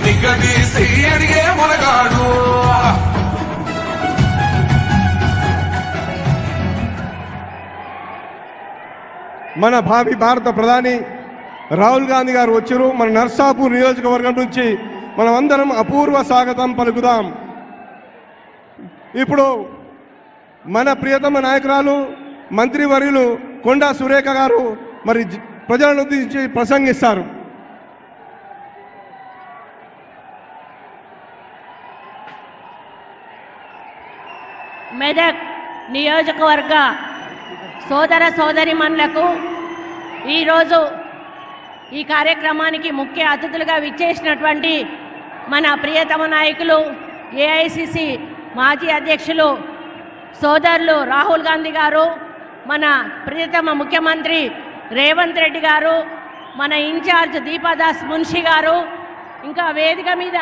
నిగదీసి అడిగే మునగాడు. మన భావి భారత ప్రధాని రాహుల్ గాంధీ గారు వచ్చారు. మన నర్సాపూర్ నియోజకవర్గం నుంచి మనం అందరం అపూర్వ స్వాగతం పలుకుదాం. ఇప్పుడు మన ప్రియతమ నాయకురాలు మంత్రివర్యులు కొండా సురేఖ గారు మరి ప్రజలను ఉద్దేశించి ప్రసంగిస్తారు. మెదక్ నియోజకవర్గ సోదర సోదరిమణులకు ఈరోజు ఈ కార్యక్రమానికి ముఖ్య అతిథులుగా విచ్చేసినటువంటి మన ప్రియతమ నాయకులు ఏఐసిసి మాజీ అధ్యక్షులు సోదరులు రాహుల్ గాంధీ గారు, మన ప్రియతమ ముఖ్యమంత్రి రేవంత్ రెడ్డి గారు, మన ఇన్ఛార్జ్ దీపాదాస్ మున్షి గారు, ఇంకా వేదిక మీద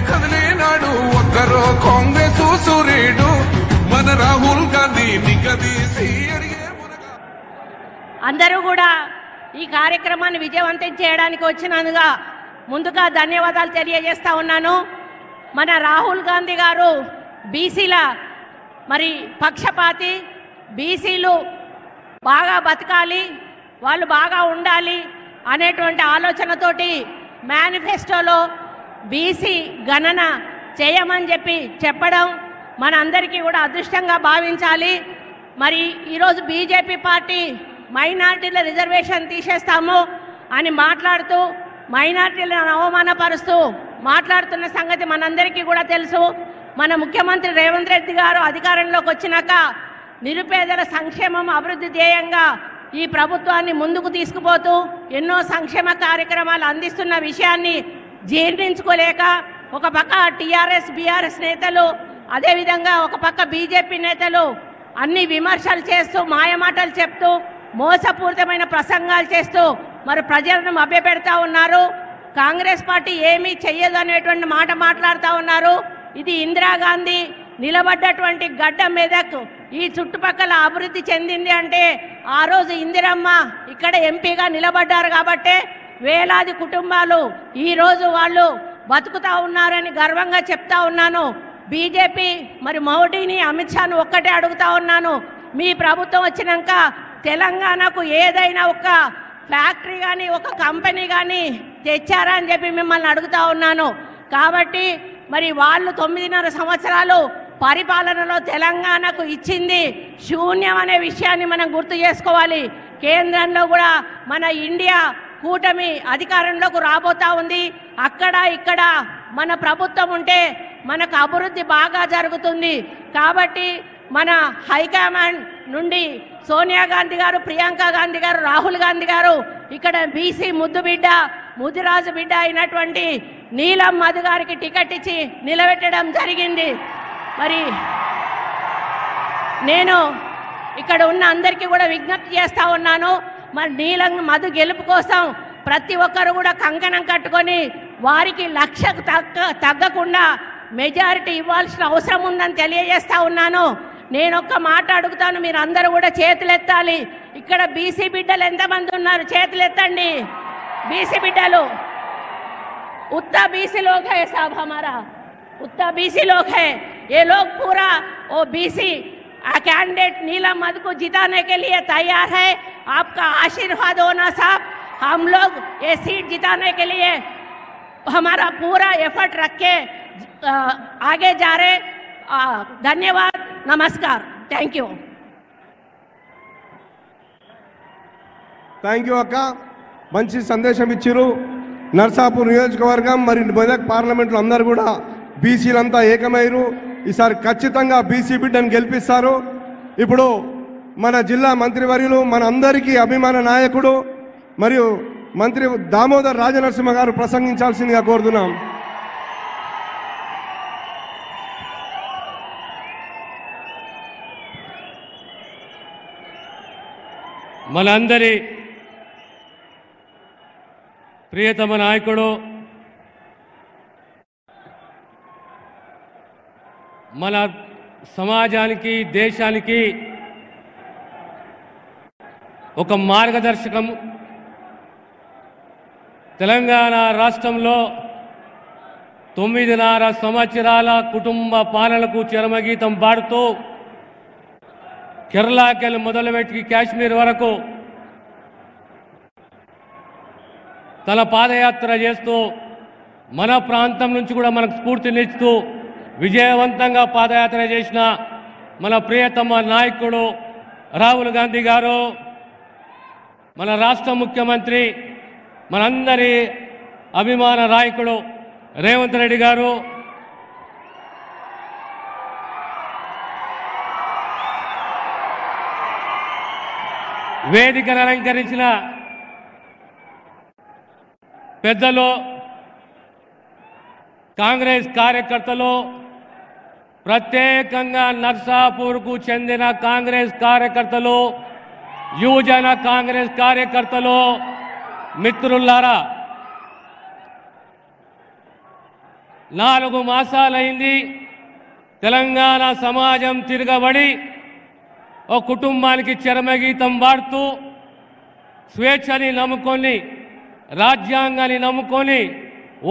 కదిలేనాడు ఒక్కరో కాంగ్రెస్ సూర్యుడు మన రాహుల్ గాంధీ నిగదీసి అందరూ కూడా ఈ కార్యక్రమాన్ని విజయవంతం చేయడానికి వచ్చినందుగా ముందుగా ధన్యవాదాలు తెలియజేస్తా ఉన్నాను. మన రాహుల్ గాంధీ గారు బీసీల మరి పక్షపాతి, బీసీలు బాగా బతకాలి, వాళ్ళు బాగా ఉండాలి అనేటువంటి ఆలోచనతోటి మేనిఫెస్టోలో బీసీ గణన చేయమని చెప్పడం మనందరికీ కూడా అదృష్టంగా భావించాలి. మరి ఈరోజు బీజేపీ పార్టీ మైనార్టీల రిజర్వేషన్ తీసేస్తాము అని మాట్లాడుతూ మైనార్టీలను అవమానపరుస్తూ మాట్లాడుతున్న సంగతి మనందరికీ కూడా తెలుసు. మన ముఖ్యమంత్రి రేవంత్ రెడ్డి గారు అధికారంలోకి వచ్చినాక నిరుపేదల సంక్షేమం అభివృద్ధి ధ్యేయంగా ఈ ప్రభుత్వాన్ని ముందుకు తీసుకుపోతూ ఎన్నో సంక్షేమ కార్యక్రమాలు అందిస్తున్న విషయాన్ని జీర్ణించుకోలేక ఒక పక్క టీఆర్ఎస్ బీఆర్ఎస్ నేతలు, అదేవిధంగా ఒక పక్క బీజేపీ నేతలు అన్ని విమర్శలు చేస్తూ మాయమాటలు చెప్తూ మోసపూరితమైన ప్రసంగాలు చేస్తూ మరి ప్రజలను మభ్యపెడతా ఉన్నారు. కాంగ్రెస్ పార్టీ ఏమీ చెయ్యదు అనేటువంటి మాట మాట్లాడుతూ ఉన్నారు. ఇది ఇందిరాగాంధీ నిలబడ్డటువంటి గడ్డ మెదక్ ఈ చుట్టుపక్కల అభివృద్ధి చెందింది అంటే ఆ రోజు ఇందిరమ్మ ఇక్కడ ఎంపీగా నిలబడ్డారు కాబట్టే వేలాది కుటుంబాలు ఈరోజు వాళ్ళు బతుకుతా ఉన్నారని గర్వంగా చెప్తా ఉన్నాను. బీజేపీ మరి మోడీని అమిత్ షాను ఒక్కటే అడుగుతా ఉన్నాను, మీ ప్రభుత్వం వచ్చినాక తెలంగాణకు ఏదైనా ఒక ఫ్యాక్టరీ కానీ ఒక కంపెనీ కానీ తెచ్చారా అని చెప్పి మిమ్మల్ని అడుగుతా ఉన్నాను. కాబట్టి మరి వాళ్ళు 9.5 సంవత్సరాలు పరిపాలనలో తెలంగాణకు ఇచ్చింది శూన్యం అనే విషయాన్ని మనం గుర్తు చేసుకోవాలి. కేంద్రంలో కూడా మన ఇండియా కూటమి అధికారంలోకి రాబోతా ఉంది. అక్కడ ఇక్కడ మన ప్రభుత్వం ఉంటే మనకు అభివృద్ధి బాగా జరుగుతుంది. కాబట్టి మన హైకమాండ్ నుండి సోనియా గాంధీ గారు, ప్రియాంక గాంధీ గారు, రాహుల్ గాంధీ గారు ఇక్కడ బీసీ ముద్దు బిడ్డ, ముదిరాజు బిడ్డ అయినటువంటి నీలం మధు గారికి టికెట్ ఇచ్చి నిలబెట్టడం జరిగింది. మరి నేను ఇక్కడ ఉన్న అందరికీ కూడా విజ్ఞప్తి చేస్తూ ఉన్నాను, మరి నీలం మధు గెలుపు కోసం ప్రతి ఒక్కరు కూడా కంకణం కట్టుకొని వారికి లక్షకు తగ్గకుండా మెజారిటీ ఇవ్వాల్సిన అవసరం ఉందని తెలియజేస్తా ఉన్నాను. నేను ఒక్క మాట అడుగుతాను, మీరు అందరూ కూడా చేతులెత్తాలి. ఇక్కడ బీసీ బిడ్డలు ఎంతమంది ఉన్నారు? చేతులెత్తండి. बीसी बिड्डा लो, उतना बीसी लोग है साहब, हमारा उतना बीसी लोग है। ये लोग पूरा वो बीसी कैंडिडेट नीलम मधु को जिताने के लिए तैयार है। आपका आशीर्वाद होना साहब, हम लोग ये सीट जिताने के लिए हमारा पूरा एफर्ट रख के आगे जा रहे। धन्यवाद, नमस्कार, थैंक यू। థ్యాంక్ యూ అక్క, మంచి సందేశం ఇచ్చారు. నర్సాపూర్ నియోజకవర్గం మరి మెదక్ పార్లమెంట్లో అందరూ కూడా బీసీలంతా ఏకమయ్యారు. ఈసారి ఖచ్చితంగా బీసీ బిడ్డను గెలిపిస్తారు. ఇప్పుడు మన జిల్లా మంత్రివర్యులు, మన అందరికీ అభిమాన నాయకుడు మరియు మంత్రి దామోదర్ రాజనరసింహ గారు ప్రసంగించాల్సిందిగా కోరుతున్నాం. మనందరి ప్రియతమ నాయకుడు మన సమాజానికి దేశానికి ఒక మార్గదర్శకం. తెలంగాణ రాష్ట్రంలో 9.5 సంవత్సరాల కుటుంబ పాలనకు చరమగీతం పాడుతూ కేరళకెళ్ళి మొదలుపెట్టి కాశ్మీర్ వరకు తన పాదయాత్ర చేస్తూ మన ప్రాంతం నుంచి కూడా మనకు స్ఫూర్తినిస్తూ విజయవంతంగా పాదయాత్ర చేసిన మన ప్రియతమ నాయకుడు రాహుల్ గాంధీ గారు, మన రాష్ట్ర ముఖ్యమంత్రి, మనందరి అభిమాన నాయకుడు రేవంత్ రెడ్డి గారు, వేదికను అలంకరించిన పెద్దలు, కాంగ్రెస్ కార్యకర్తలు, ప్రత్యేకంగా నర్సాపూర్కు చెందిన కాంగ్రెస్ కార్యకర్తలు, యువజన కాంగ్రెస్ కార్యకర్తలు, మిత్రులారా, 4 మాసాలైంది తెలంగాణ సమాజం తిరగబడి ఒక కుటుంబానికి చరమగీతం పాడుతూ స్వేచ్ఛని నమ్ముకొని, రాజ్యాంగాన్ని నమ్ముకొని,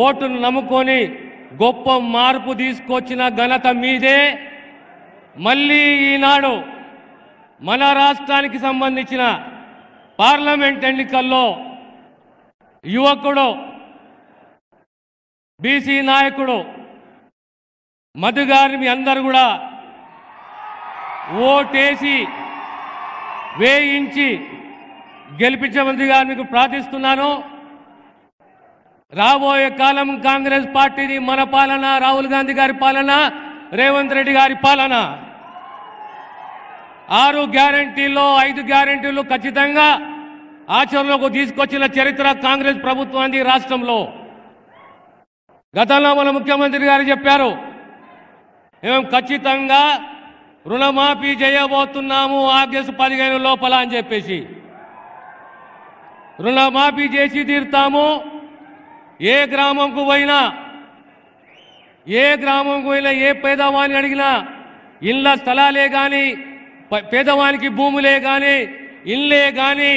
ఓటును నమ్ముకొని గొప్ప మార్పు తీసుకొచ్చిన ఘనత మీదే. మళ్ళీ ఈనాడు మన రాష్ట్రానికి సంబంధించిన పార్లమెంట్ ఎన్నికల్లో యువకుడు, బీసీ నాయకుడు మధు గారిని మీ అందరూ కూడా ఓటేసి వేయించి గెలిపించమందిగా మీకు ప్రార్థిస్తున్నాను. రాబోయే కాలం కాంగ్రెస్ పార్టీది మన పాలన, రాహుల్ గాంధీ గారి పాలన, రేవంత్ రెడ్డి గారి పాలన. 6 గ్యారంటీల్లో 5 గ్యారంటీలు ఖచ్చితంగా ఆచరణలోకి తీసుకొచ్చిన చరిత్ర కాంగ్రెస్ ప్రభుత్వానికి రాష్ట్రంలో. గతంలో మన ముఖ్యమంత్రి గారు చెప్పారు, మేము ఖచ్చితంగా రుణమాఫీ చేయబోతున్నాము ఆగస్టు 15 లోపల అని చెప్పేసి. రుణమాఫీ చేసి తీరుతాము. ఏ గ్రామంకు పోయినా ఏ పేదవాణ్ణి అడిగినా ఇళ్ళ స్థలాలే కానీ, పేదవానికి భూములే కానీ, ఇళ్ళే కానీ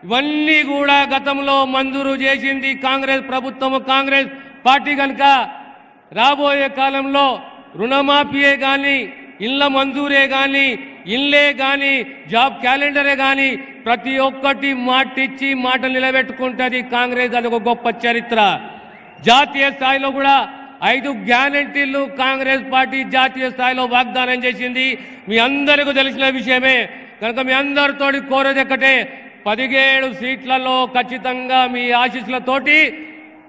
ఇవన్నీ కూడా గతంలో మంజూరు చేసింది కాంగ్రెస్ ప్రభుత్వము, కాంగ్రెస్ పార్టీ. కనుక రాబోయే కాలంలో రుణమాఫీయే కానీ, ఇళ్ళ మంజూరే కానీ, ఇళ్ళే కానీ, జాబ్ క్యాలెండరే కానీ ప్రతి ఒక్కటి మాటిచ్చి మాట నిలబెట్టుకుంటుంది కాంగ్రెస్. అది ఒక గొప్ప చరిత్ర. జాతీయ స్థాయిలో కూడా 5 గ్యారంటీలు కాంగ్రెస్ పార్టీ జాతీయ స్థాయిలో వాగ్దానం చేసింది. మీ అందరికీ తెలిసిన విషయమే. కనుక మీ అందరితోటి కోరేది ఒక్కటే, 17 సీట్లలో ఖచ్చితంగా మీ ఆశీస్సులతోటి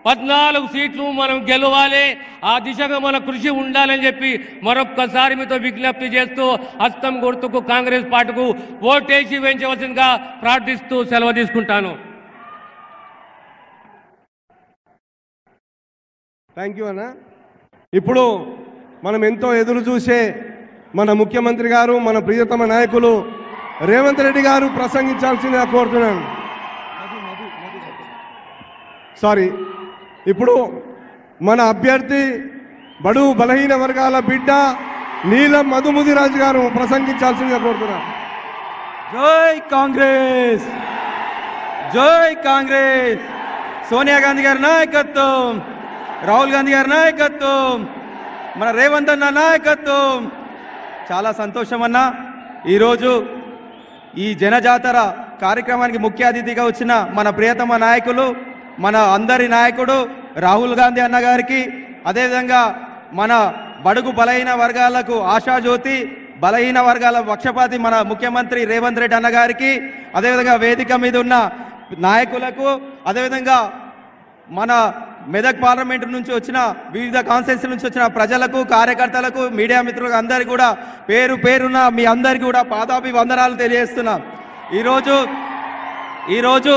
14 సీట్లు మనం గెలవాలి. ఆ దిశగా మన కృషి ఉండాలని చెప్పి మరొక్కసారి మీతో విజ్ఞప్తి చేస్తూ హస్తం గుర్తుకు కాంగ్రెస్ పార్టీకు ఓటేసి వేయించవలసిందిగా ప్రార్థిస్తూ సెలవు తీసుకుంటాను. థ్యాంక్ యూ అన్న. ఇప్పుడు మనం ఎంతో ఎదురు చూసే మన ముఖ్యమంత్రి గారు, మన ప్రియతమ నాయకులు రేవంత్ రెడ్డి గారు ప్రసంగించాల్సిందిగా కోరుతున్నాను. సారీ, ఇప్పుడు మన అభ్యర్థి బడుగు బలహీన వర్గాల బిడ్డ నీలం మధుముదిరాజు గారు ప్రసంగించాల్సిందిగా కోరుతున్నాను. జై కాంగ్రెస్, జై కాంగ్రెస్. సోనియా గాంధీ గారి నాయకత్వం, రాహుల్ గాంధీ గారి నాయకత్వం, మన రేవంత్ అన్న నాయకత్వం. చాలా సంతోషం అన్న. ఈరోజు ఈ జనజాతర కార్యక్రమానికి ముఖ్య అతిథిగా వచ్చిన మన ప్రియతమ నాయకులు, మన అందరి నాయకుడు రాహుల్ గాంధీ అన్న గారికి, అదేవిధంగా మన బడుగు బలహీన వర్గాలకు ఆశాజ్యోతి, బలహీన వర్గాల పక్షపాతి మన ముఖ్యమంత్రి రేవంత్ రెడ్డి అన్న గారికి, అదేవిధంగా వేదిక మీద ఉన్న నాయకులకు, అదేవిధంగా మన మెదక్ పార్లమెంటు నుంచి వచ్చిన వివిధ కాన్స్టిట్యూన్సీ నుంచి వచ్చిన ప్రజలకు, కార్యకర్తలకు, మీడియా మిత్రులకు అందరికీ కూడా పేరు పేరున మీ అందరికీ కూడా పాదాభివందనాలు తెలియజేస్తున్నాం. ఈరోజు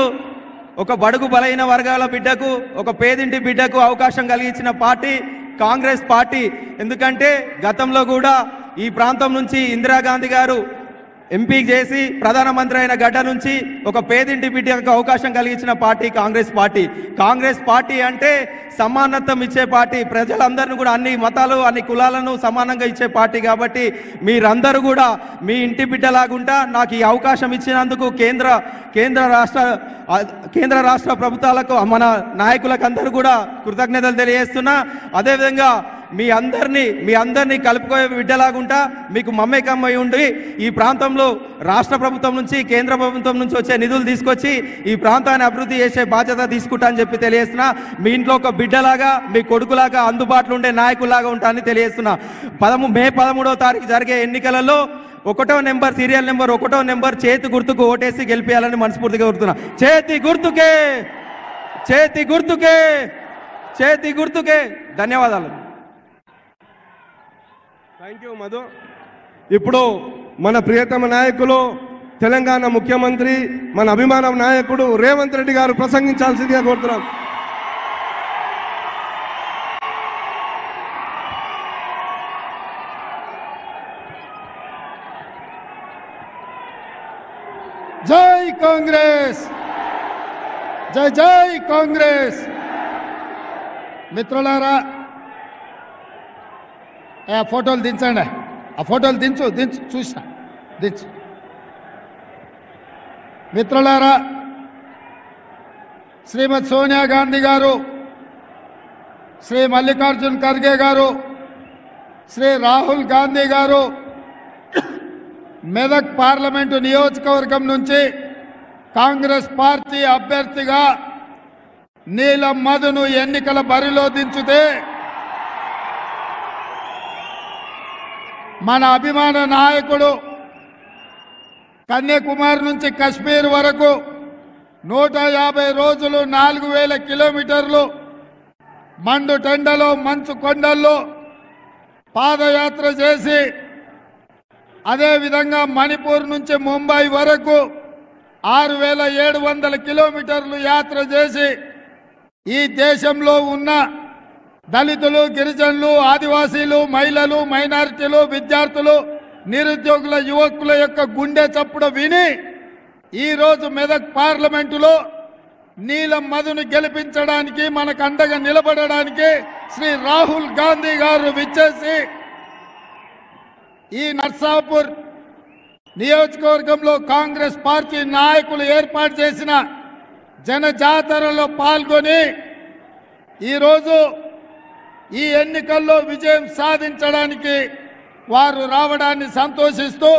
ఒక బడుగు బలహీన వర్గాల బిడ్డకు, ఒక పేదింటి బిడ్డకు అవకాశం కలిగించిన పార్టీ కాంగ్రెస్ పార్టీ. ఎందుకంటే గతంలో కూడా ఈ ప్రాంతం నుంచి ఇందిరాగాంధీ గారు ఎంపీ చేసి ప్రధానమంత్రి అయిన గడ్డ నుంచి ఒక పేదింటి బిడ్డకు అవకాశం కలిగించిన party Congress party. Congress party అంటే సమానత్వం ఇచ్చే పార్టీ, ప్రజలందరినీ కూడా అన్ని మతాలు అన్ని కులాలను సమానంగా ఇచ్చే పార్టీ. కాబట్టి మీరందరూ కూడా మీ ఇంటి బిడ్డలాగుంటా నాకు ఈ అవకాశం ఇచ్చినందుకు కేంద్ర రాష్ట్ర ప్రభుత్వాలకు మన నాయకులకు అందరూ కూడా కృతజ్ఞతలు తెలియజేస్తున్నా. అదేవిధంగా మీ అందరినీ కలుపుకోయే బిడ్డలాగుంటా మీకు మమ్మకమై ఉండి ఈ ప్రాంతంలో రాష్ట్ర ప్రభుత్వం నుంచి కేంద్ర ప్రభుత్వం నుంచి వచ్చే నిధులు తీసుకొచ్చి ఈ ప్రాంతాన్ని అభివృద్ధి చేసే బాధ్యత తీసుకుంటా అని చెప్పి తెలియజేస్తున్నా. మీ ఇంట్లో ఒక బిడ్డలాగా మీ కొడుకులాగా అందుబాటులో ఉండే నాయకులాగా ఉంటా అని తెలియజేస్తున్నా. మే 13వ తారీఖు జరిగే ఎన్నికలలో 1వ నెంబర్ సీరియల్ నెంబర్ 1వ నెంబర్ చేతి గుర్తుకు ఓటేసి గెలిపేయాలని మనస్ఫూర్తిగా కోరుతున్నా. చేతి గుర్తుకే. ధన్యవాదాలు. Thank you Madhu. ఇప్పుడు మన ప్రియతమ నాయకులు తెలంగాణ ముఖ్యమంత్రి మన అభిమాన నాయకుడు రేవంత్ రెడ్డి గారు ప్రసంగించాల్సిందిగా కోరుతున్నాం. జై కాంగ్రెస్, జై కాంగ్రెస్. మిత్రులారా, ఆ ఫోటోలు దించండి, ఆ ఫోటోలు దించు చూసిన దించు. మిత్రులారా, శ్రీమతి సోనియా గాంధీ గారు, శ్రీ మల్లికార్జున్ ఖర్గే గారు, శ్రీ రాహుల్ గాంధీ గారు మెదక్ పార్లమెంటు నియోజకవర్గం నుంచి కాంగ్రెస్ పార్టీ అభ్యర్థిగా నీలం మధును ఎన్నికల బరిలో దించితే మన అభిమాన నాయకుడు కన్యాకుమారి నుంచి కశ్మీర్ వరకు 150 రోజులు 4000 కిలోమీటర్లు మండు టెండలో మంచు కొండల్లో పాదయాత్ర చేసి, అదేవిధంగా మణిపూర్ నుంచి ముంబై వరకు 6700 కిలోమీటర్లు యాత్ర చేసి ఈ దేశంలో ఉన్న దళితులు, గిరిజనులు, ఆదివాసీలు, మహిళలు, మైనారిటీలు, విద్యార్థులు, నిరుద్యోగుల, యువకుల యొక్క గుండె చప్పుడు విని ఈరోజు మెదక్ పార్లమెంటులో నీలం మధును గెలిపించడానికి మనకు అండగా నిలబడడానికి శ్రీ రాహుల్ గాంధీ గారు విచ్చేసి ఈ నర్సాపూర్ నియోజకవర్గంలో కాంగ్రెస్ పార్టీ నాయకులు ఏర్పాటు చేసిన జనజాతరలో పాల్గొని ఈరోజు ఈ ఎన్నికల్లో విజయం సాధించడానికి వారు రావడాన్ని సంతోషిస్తూ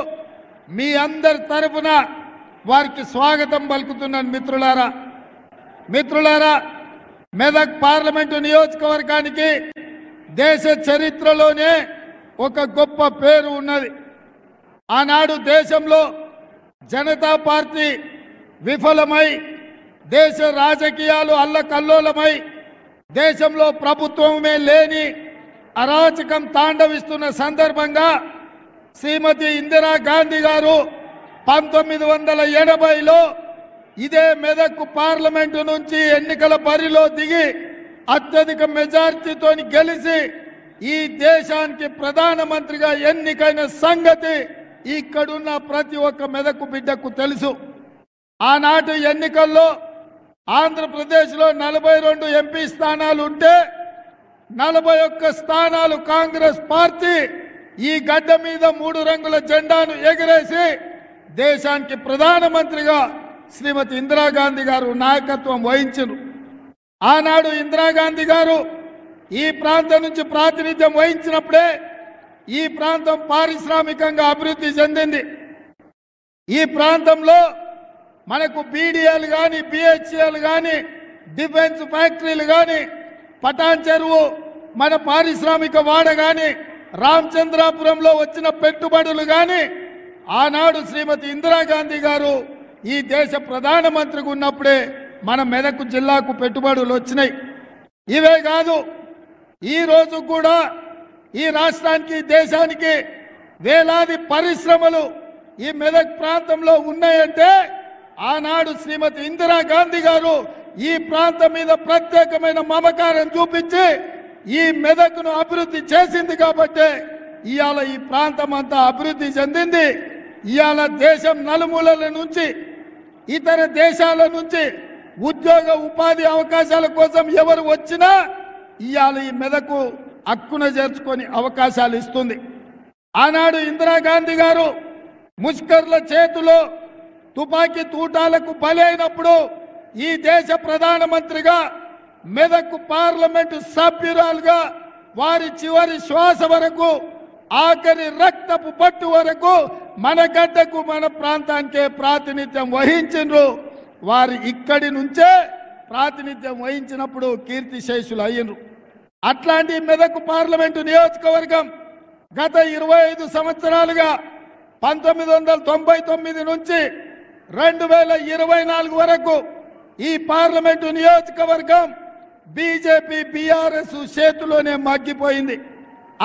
మీ అందరి తరఫున వారికి స్వాగతం పలుకుతున్నాను. మిత్రులారా, మెదక్ పార్లమెంటు నియోజకవర్గానికి దేశ చరిత్రలోనే ఒక గొప్ప పేరు ఉన్నది. ఆనాడు దేశంలో జనతా పార్టీ విఫలమై, దేశ రాజకీయాలు అల్లకల్లోలమై, దేశంలో ప్రభుత్వమే లేని అరాచకం తాండవిస్తున్న సందర్భంగా శ్రీమతి ఇందిరా గాంధీ గారు 1980లో ఇదే మెదక్ పార్లమెంటు నుంచి ఎన్నికల బరిలో దిగి అత్యధిక మెజార్టీతో గెలిచి ఈ దేశానికి ప్రధానమంత్రిగా ఎన్నికైన సంగతి ఇక్కడున్న ప్రతి ఒక్క మెదక్ బిడ్డకు తెలుసు. ఆనాటి ఎన్నికల్లో ఆంధ్రప్రదేశ్లో 42 ఎంపీ స్థానాలు ఉంటే 41 స్థానాలు కాంగ్రెస్ పార్టీ ఈ గడ్డ మీద 3 రంగుల జెండాను ఎగరేసి దేశానికి ప్రధానమంత్రిగా శ్రీమతి ఇందిరాగాంధీ గారు నాయకత్వం వహించారు. ఆనాడు ఇందిరాగాంధీ గారు ఈ ప్రాంతం నుంచి ప్రాతినిధ్యం వహించినప్పుడే ఈ ప్రాంతం పారిశ్రామికంగా అభివృద్ధి చెందింది. ఈ ప్రాంతంలో మనకు బీడీఎల్ కానీ, బిహెచ్ఎల్ కానీ, డిఫెన్స్ ఫ్యాక్టరీలు కానీ, పటాన్ చెరువు మన పారిశ్రామిక వాడ కానీ, రామచంద్రాపురంలో వచ్చిన పెట్టుబడులు కానీ ఆనాడు శ్రీమతి ఇందిరాగాంధీ గారు ఈ దేశ ప్రధానమంత్రిగా ఉన్నప్పుడే మన మెదక్ జిల్లాకు పెట్టుబడులు వచ్చినాయి. ఇవే కాదు, ఈ రోజు కూడా ఈ రాష్ట్రానికి, దేశానికి వేలాది పరిశ్రమలు ఈ మెదక్ ప్రాంతంలో ఉన్నాయంటే ఆనాడు శ్రీమతి ఇందిరాగాంధీ గారు ఈ ప్రాంతం మీద ప్రత్యేకమైన మమకారం చూపించి ఈ మెదక్ను అభివృద్ధి చేసింది. కాబట్టి ఇవాళ ఈ ప్రాంతం అంతా అభివృద్ధి చెందింది. ఇవాళ దేశం నలుమూలల నుంచి ఇతర దేశాల నుంచి ఉద్యోగ ఉపాధి అవకాశాల కోసం ఎవరు వచ్చినా ఇవాళ ఈ మెదకు హక్కున చేర్చుకొని అవకాశాలు ఇస్తుంది. ఆనాడు ఇందిరాగాంధీ గారు ముష్కర్ల చేతిలో తుపాకీ తూటాలకు బలైనప్పుడు ఈ దేశ ప్రధానమంత్రిగా మెదక్ పార్లమెంటు సభ్యురాలుగా వారి చివరి శ్వాస వరకు ఆఖరి రక్తపు పట్టు వరకు మన గడ్డకు మన ప్రాంతానికే ప్రాతినిధ్యం వహించిండ్రు. వారు ఇక్కడి నుంచే ప్రాతినిధ్యం వహించినప్పుడు కీర్తిశేషులు అయ్యిండ్రు. అట్లాంటి మెదక్ పార్లమెంటు నియోజకవర్గం గత 25 సంవత్సరాలుగా 1999 నుంచి 2024 వరకు ఈ పార్లమెంటు నియోజకవర్గం బీజేపీ బీఆర్ఎస్ చేతిలోనే మగ్గిపోయింది.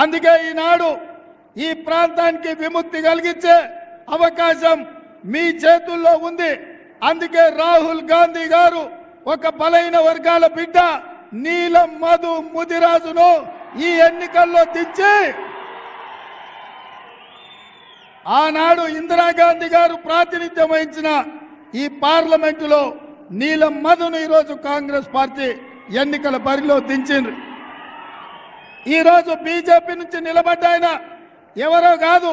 అందుకే ఈనాడు ఈ ప్రాంతానికి విముక్తి కలిగించే అవకాశం మీ చేతుల్లో ఉంది. అందుకే రాహుల్ గాంధీ గారు ఒక బలైన వర్గాల బిడ్డ నీలం మధు ముదిరాజును ఈ ఎన్నికల్లో దించి ఆనాడు ఇందిరాగాంధీ గారు ప్రాతినిధ్యం వహించిన ఈ పార్లమెంటులో నీలం మధును ఈరోజు కాంగ్రెస్ పార్టీ ఎన్నికల బరిలో దించింది. ఈరోజు బీజేపీ నుంచి నిలబడ్డాయన ఎవరో కాదు,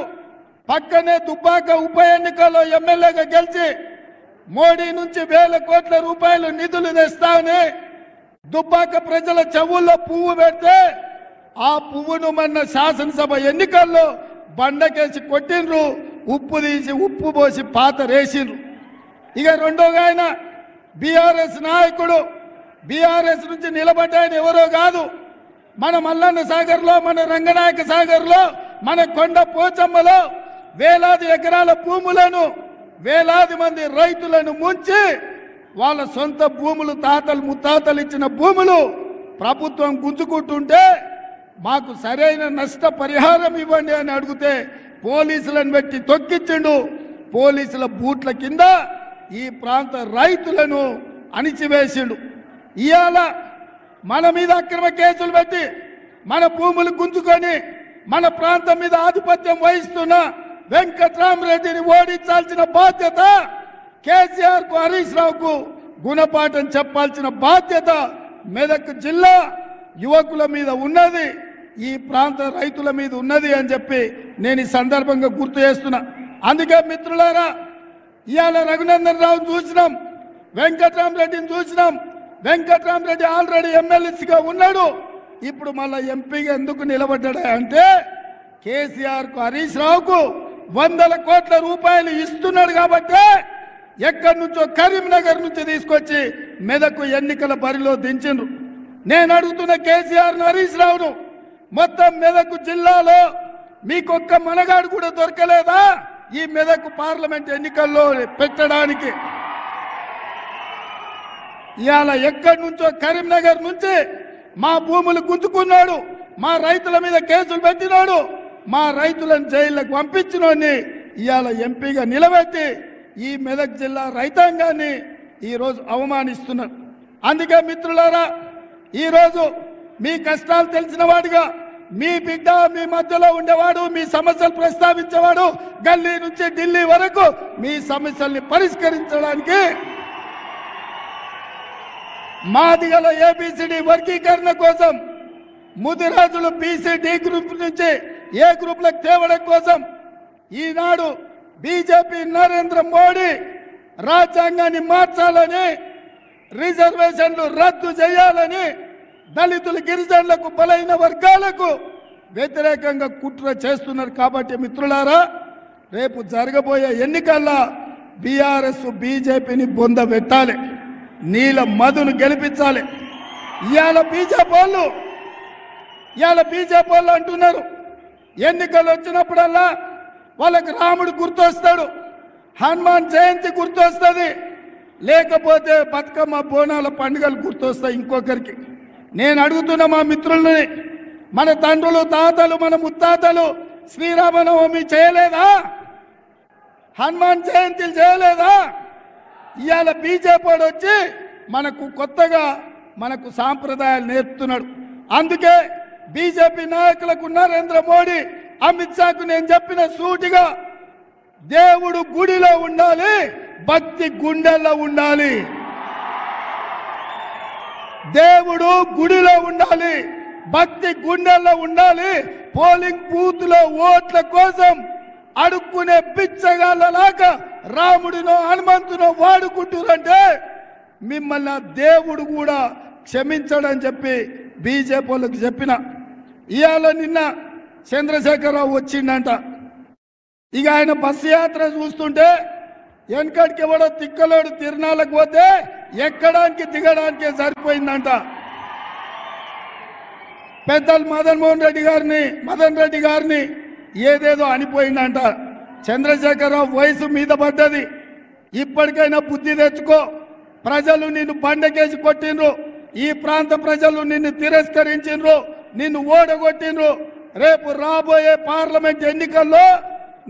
పక్కనే దుబ్బాక ఉప ఎన్నికల్లో ఎమ్మెల్యేగా గెలిచి మోడీ నుంచి వేల కోట్ల రూపాయలు నిధులు తెస్తామని దుబ్బాక ప్రజల చెవుల్లో పువ్వు పెడితే ఆ పువ్వును మొన్న శాసనసభ ఎన్నికల్లో బండకేసి కొట్టిండ్రు, ఉప్పు తీసి ఉప్పు పోసి పాత రేసిండ్రు. ఇక రెండోగా ఆయన బీఆర్ఎస్ నాయకుడు, బీఆర్ఎస్ నుంచి నిలబడ్డాయని ఎవరో కాదు, మన మల్లన్న సాగర్లో, మన రంగనాయక సాగర్లో, మన కొండ పోచమ్మలో వేలాది ఎకరాల భూములను వేలాది మంది రైతులను ముంచి వాళ్ళ సొంత భూములు తాతలు ముత్తాతలు ఇచ్చిన భూములు ప్రభుత్వం గుంజుకుంటుంటే మాకు సరైన నష్ట పరిహారం ఇవ్వండి అని అడిగితే పోలీసులను పెట్టి తొక్కించిండు. పోలీసుల బూట్ల కింద ఈ ప్రాంత రైతులను అణిచివేసిండు. ఇవాళ మన మీద అక్రమ కేసులు పెట్టి మన భూములు గుంజుకొని మన ప్రాంతం మీద ఆధిపత్యం వహిస్తున్న వెంకట్రామరెడ్డిని ఓడించాల్సిన బాధ్యత కేసీఆర్ కు, హరీష్ రావుకు గుణపాఠం చెప్పాల్సిన బాధ్యత మెదక్ జిల్లా యువకుల మీద ఉన్నది, ఈ ప్రాంత రైతుల మీద ఉన్నది అని చెప్పి నేను ఈ సందర్భంగా గుర్తు చేస్తున్నా. అందుకే మిత్రులారా, ఇవాళ రఘునందన్ రావును చూసినాం, వెంకట్రామరెడ్డిని చూసినాం. వెంకట్రామరెడ్డి ఆల్రెడీ ఎమ్మెల్యేగా ఉన్నాడు, ఇప్పుడు మళ్ళీ ఎంపీగా ఎందుకు నిలబడ్డా అంటే కేసీఆర్ కు, హరీష్ రావుకు 100 కోట్ల రూపాయలు ఇస్తున్నాడు కాబట్టి ఎక్కడి నుంచో కరీంనగర్ నుంచి తీసుకొచ్చి మెదకు ఎన్నికల బరిలో దించిండ్రు. నేను అడుగుతున్న కేసీఆర్ హరీష్ రావును, మొత్తం మెదకు జిల్లాలో మీకొక్క మనగాడు కూడా దొరకలేదా ఈ మెదకు పార్లమెంట్ ఎన్నికల్లో పెట్టడానికి? ఇవాళ ఎక్కడి నుంచో కరీంనగర్ నుంచి మా భూములు గుంజుకున్నాడు, మా రైతుల మీద కేసులు పెట్టినాడు, మా రైతులను జైళ్లకు పంపించినోడిని ఇవాళ ఎంపీగా నిలబెట్టి ఈ మెదక్ జిల్లా రైతాంగాన్ని ఈరోజు అవమానిస్తున్నారు. అందుకే మిత్రులారా, ఈరోజు మీ కష్టాలు తెలిసిన వాడిగా మీ బిడ్డ మీ మధ్యలో ఉండేవాడు, మీ సమస్యలు ప్రస్తావించేవాడు, గల్లీ నుంచి ఢిల్లీ వరకు మీ సమస్యల్ని పరిష్కరించడానికి మాదిగల ఏబిసిడి వర్గీకరణ కోసం, ముదిరాజులు బీసీ డి గ్రూప్ నుంచి ఏ గ్రూప్లకు తేవడం కోసం ఈనాడు బీజేపీ నరేంద్ర మోడీ రాజ్యాంగాన్ని మార్చాలని, రిజర్వేషన్లు రద్దు చేయాలని, దళితులు గిరిజనులకు బలైన వర్గాలకు వ్యతిరేకంగా కుట్ర చేస్తున్నారు. కాబట్టి మిత్రులారా, రేపు జరగబోయే ఎన్నికల్లో బీఆర్ఎస్ బీజేపీని బొందబెట్టాలి, నీల మధును గెలిపించాలి. ఇవాళ బీజేపీ వాళ్ళు అంటున్నారు ఎన్నికలు వచ్చినప్పుడల్లా వాళ్ళకి రాముడు గుర్తొస్తాడు, హనుమాన్ జయంతి గుర్తొస్తుంది, లేకపోతే బతుకమ్మ బోనాల పండుగలు గుర్తొస్తాయి ఇంకొకరికి. నేను అడుగుతున్న మా మిత్రుల్ని, మన తండ్రులు తాతలు మన ముత్తాతలు శ్రీరామనవమి చేయలేదా? హనుమాన్ జయంతిలు చేయలేదా? ఇవాళ బీజేపీ వచ్చి మనకు కొత్తగా మనకు సాంప్రదాయాలు నేర్పుతున్నాడు. అందుకే బీజేపీ నాయకులకు నరేంద్ర మోడీ, అమిత్ షాకు నేను చెప్పిన సూటిగా దేవుడు గుడిలో ఉండాలి, భక్తి గుండెల్లో ఉండాలి. దేవుడు గుడిలో ఉండాలి, భక్తి గుండెల్లో ఉండాలి. పోలింగ్ బూత్ లో ఓట్ల కోసం అడుక్కునే బిచ్చగాళ్ళలాగా రాముడినో హనుమంతునో వాడుకుంటురంటే మిమ్మల్ని దేవుడు కూడా క్షమించడని చెప్పి బీజేపీ వాళ్ళకి చెప్పిన. ఇవాళ నిన్న చంద్రశేఖరరావు వచ్చిండంట. ఇక ఆయన బస్సు యాత్ర చూస్తుంటే వెనకడికి ఎవడో తిక్కలోడు తిరునాళ్ళకు పోతే ఎక్కడానికి దిగడానికే సరిపోయిందంట. పెద్దలు మదన్ రెడ్డి గారిని ఏదేదో అనిపోయిందంట. చంద్రశేఖరరావు వయసు మీద పడ్డది, ఇప్పటికైనా బుద్ధి తెచ్చుకో. ప్రజలు నిన్ను బండకేసి కొట్టిండ్రు, ఈ ప్రాంత ప్రజలు నిన్ను తిరస్కరించిండ్రు, నిన్ను ఓడగొట్టిండ్రు. రేపు రాబోయే పార్లమెంట్ ఎన్నికల్లో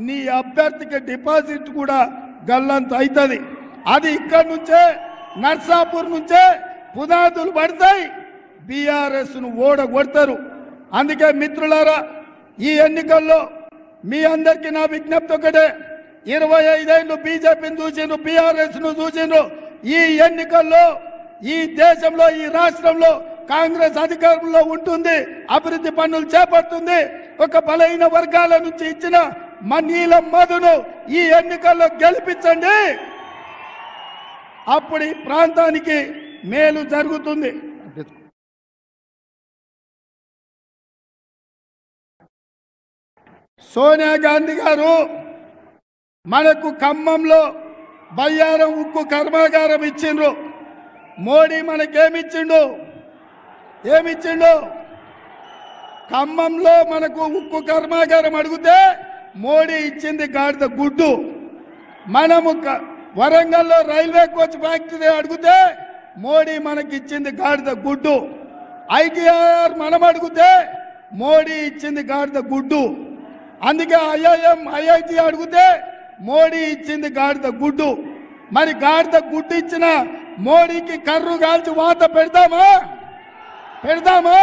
నీ అభ్యర్థికి డిపాజిట్ కూడా గల్లంత అవుతుంది. అది ఇక్కడి నుంచే నర్సాపూర్ నుంచే పునాదులు పడతాయి, బీఆర్ఎస్ ను ఓడగొడతారు. అందుకే మిత్రులారా, ఈ ఎన్నికల్లో మీ అందరికీ నా విజ్ఞప్తి ఒకటే. 25 ఏళ్ళు బీజేపీని చూసిండ్రు, బీఆర్ఎస్ ను చూసిండ్రు. ఈ ఎన్నికల్లో ఈ దేశంలో ఈ రాష్ట్రంలో కాంగ్రెస్ అధికారంలో ఉంటుంది, అభివృద్ధి పనులు చేపడుతుంది. ఒక బలహీన వర్గాల నుంచి ఇచ్చిన నీలం మధును ఈ ఎన్నికల్లో గెలిపించండి, అప్పుడు ఈ ప్రాంతానికి మేలు జరుగుతుంది. సోనియా గాంధీ గారు మనకు ఖమ్మంలో బయ్యారం ఉక్కు కర్మాగారం ఇచ్చిండ్రు. మోడీ మనకేమిచ్చిండు? ఏమిచ్చిండు? ఖమ్మంలో మనకు ఉక్కు కర్మాగారం అడిగితే మోడీ ఇచ్చింది గాడిద గుడ్డు. మనము వరంగల్లో రైల్వే కోచ్ ఫ్యాక్టరీ అడిగితే మోడీ మనకి ఇచ్చింది గాడిద గుడ్డు. ఐటీఆర్ మనం అడిగితే మోడీ ఇచ్చింది గాడిద గుడ్డు. అందుకే ఐఐటి అడిగితే మోడీ ఇచ్చింది గాడిద గుడ్డు. మరి గాడిద గుడ్డు ఇచ్చిన మోడీకి కర్రు కాల్చి వాత పెడదామా?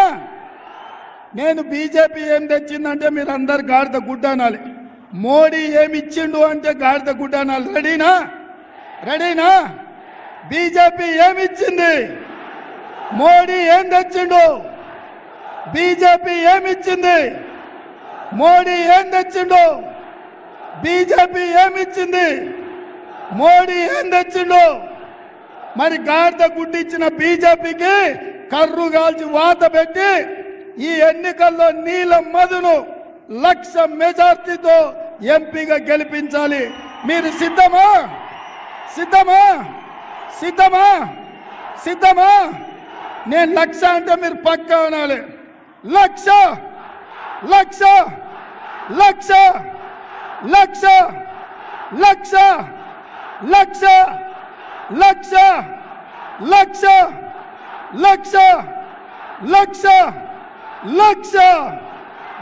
నేను బీజేపీ ఏం తెచ్చిందంటే మీరు అందరు గాడిద గుడ్డ అనాలి. మోడీ ఏమి ఇచ్చిండు అంటే గాడిద గుడ్డ అనాలి. రెడీనా? బీజేపీ ఏమి ఇచ్చింది? మోడీ ఏం తెచ్చిండు? బీజేపీ ఏమిచ్చింది? మోడీ ఏం తెచ్చిండు? బీజేపీ ఏమిచ్చింది? మోడీ ఏం తెచ్చిండు? మరి గాడిద గుడ్డిచ్చిన బీజేపీకి కర్రు కాల్చి వాత పెట్టి ఈ ఎన్నికల్లో నీలం మధును 1,00,000 మెజార్టీతో ఎంపీగా గెలిపించాలి. మీరు సిద్ధమా? నేను 1,00,000 అంటే మీరు పక్కా అనాలి. 1,00,000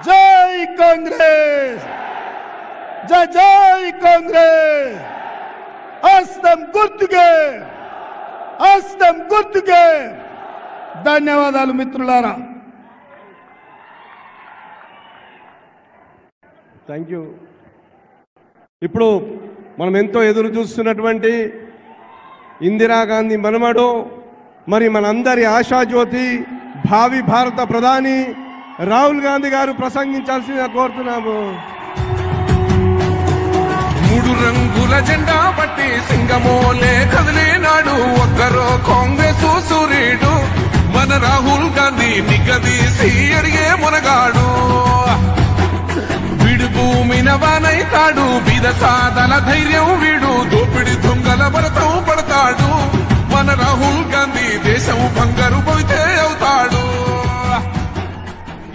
జై కాంగ్రెస్, జై కాంగ్రెస్. హస్తం గుర్తుకే. ధన్యవాదాలు మిత్రులారా. Thank you. ఇప్పుడు మనం ఎంతో ఎదురు చూస్తున్నటువంటి ఇందిరాగాంధీ మనమడు, మరి మనందరి ఆశాజ్యోతి, భావి భారత ప్రధాని రాహుల్ గాంధీ గారు ప్రసంగించాల్సిందిగా కోరుతున్నాము. 3 రంగుల జెండా పట్టి సింగమోలే కదిలేనాడు ఒక్కరో కాంగ్రెస్ సూర్యుడు, మన రాహుల్ గాంధీ నిగదీసి అడిగే మునగాడు. వీడు భూమిన వానైతాడు, బీద సాదల ధైర్యం వీడు, దోపిడి దొంగల భరతం పడతాడు. మన రాహుల్ గాంధీ దేశం బంగారు పోతే అవుతాడు.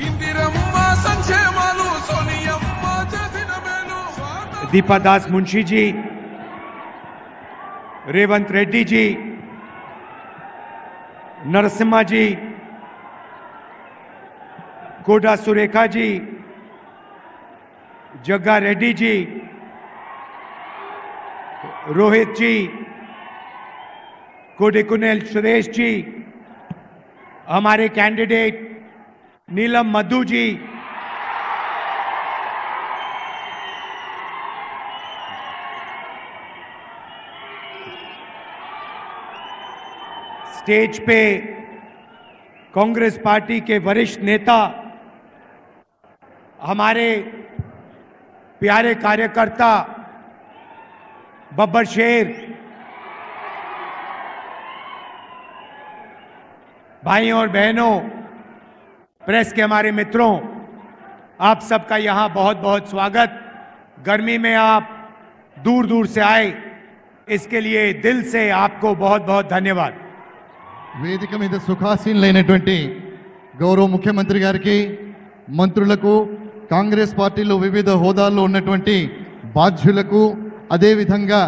ఇందిరమ్మ సంక్షేమాలు సోనియమ్మ చేసిన మేలు. दीपा दास मुंशी जी, रेवंत रेड्डी जी, नरसिम्हा जी, कोडा सुरेखा जी, जग्गा रेड्डी जी, रोहित जी, कोडिकुनेल सुरेश जी, हमारे कैंडिडेट नीलम मधु जी, स्टेज पे कांग्रेस पार्टी के वरिष्ठ नेता, हमारे प्यारे कार्यकर्ता बब्बर शेर, भाइयों और बहनों, प्रेस के हमारे मित्रों, आप सबका यहां बहुत बहुत स्वागत। गर्मी में आप दूर दूर से आए, इसके लिए दिल से आपको बहुत बहुत धन्यवाद। వేదిక మీద సుఖాసీనులైనటువంటి గౌరవ ముఖ్యమంత్రి గారికి, మంత్రులకు, కాంగ్రెస్ పార్టీలో వివిధ హోదాల్లో ఉన్నటువంటి బాధ్యులకు, అదేవిధంగా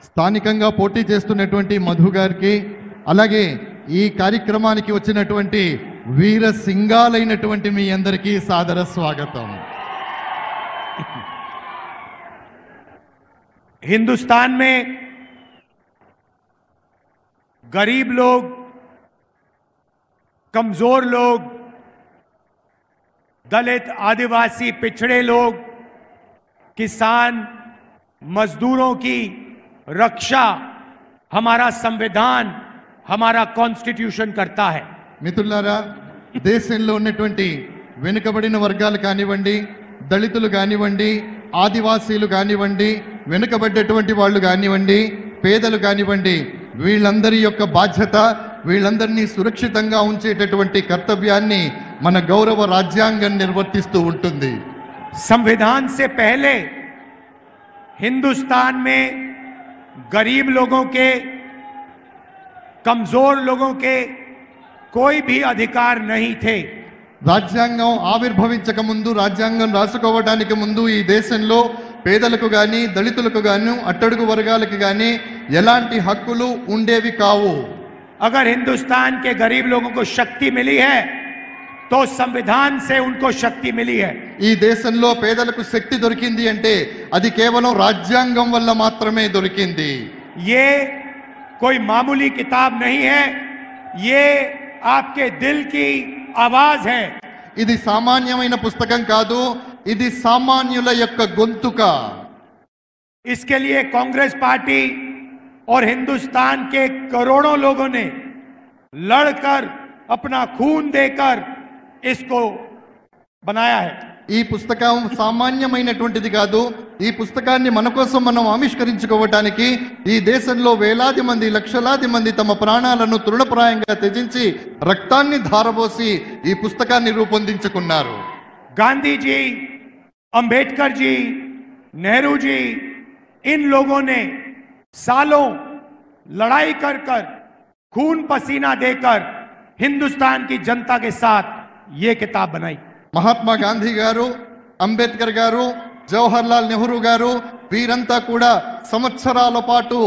స్థానికంగా పోటీ చేస్తున్నటువంటి మధు గారికి, అలాగే ఈ కార్యక్రమానికి వచ్చినటువంటి వీర సింగాలైనటువంటి మీ అందరికీ సాదర స్వాగతం। हिंदुस्तान में गरीब लोग, कमजोर लोग, दलित, आदिवासी, पिछड़े लोग, किसान, मजदूरों की रक्षा हमारा संविधान, हमारा कॉन्स्टिट्यूशन करता है। మిత్రులారా, దేశంలో ఉన్నటువంటి వెనుకబడిన వర్గాలు కానివ్వండి, దళితులు కానివ్వండి, ఆదివాసీలు కానివ్వండి, వెనుకబడ్డటువంటి వాళ్ళు కానివ్వండి, పేదలు కానివ్వండి, వీళ్ళందరి యొక్క బాధ్యత, వీళ్ళందరినీ సురక్షితంగా ఉంచేటటువంటి కర్తవ్యాన్ని మన గౌరవ రాజ్యాంగం నిర్వర్తిస్తూ ఉంటుంది। संविधान से पहले हिंदुस्तान में गरीब लोगों के, कमजोर लोगों के कोई भी अधिकार नहीं थे। రాజ్యాంగం ఆవిర్భవించక ముందు, రాజ్యాంగం రాసుకోవడానికి ముందు ఈ దేశంలో పేదలకు గాని, దళితులకు గాని, అట్టడుగు వర్గాలకు గాని ఎలాంటి హక్కులు ఉండేవి కావు। अगर हिंदुस्तान के गरीब लोगों को शक्ति मिली है तो संविधान से उनको शक्ति मिली है। ఈ దేశంలో పేదలకు శక్తి దొరికింది అంటే అది కేవలం రాజ్యాంగం వల్ల మాత్రమే దొరికింది। ये कोई मामूली किताब नहीं है, ये आपके दिल की आवाज है। ఇది సామాన్యమైన పుస్తకం కాదు, ఇది సామాన్యుల యొక్క గొంతుక। इसके लिए कांग्रेस पार्टी और हिंदुस्तान के करोड़ों लोगों ने लड़कर, अपना खून देकर इसको बनाया है। ఈ పుస్తకం సామాన్యమైనటువంటిది కాదు। ఈ పుస్తకాన్ని మన కోసం మనం ఆవిష్కరించుకోవటానికి ఈ దేశంలో వేలాది మంది, లక్షలాది మంది తమ ప్రాణాలను తృణప్రాయంగా త్యజించి రక్తాన్ని ధారపోసి ఈ పుస్తకాన్ని రూపొందించుకున్నారు। गांधी जी, अंबेडकर जी, नेहरू जी, इन लोगों ने सालों लड़ाई कर कर, खून पसीना देकर हिंदुस्तान की जनता के साथ ये किताब बनाई। మహాత్మా గాంధీ గారు, అంబేద్కర్ గారు, జవహర్ లాల్ నెహ్రూ గారు వీరంతా కూడా సంవత్సరాల పాటు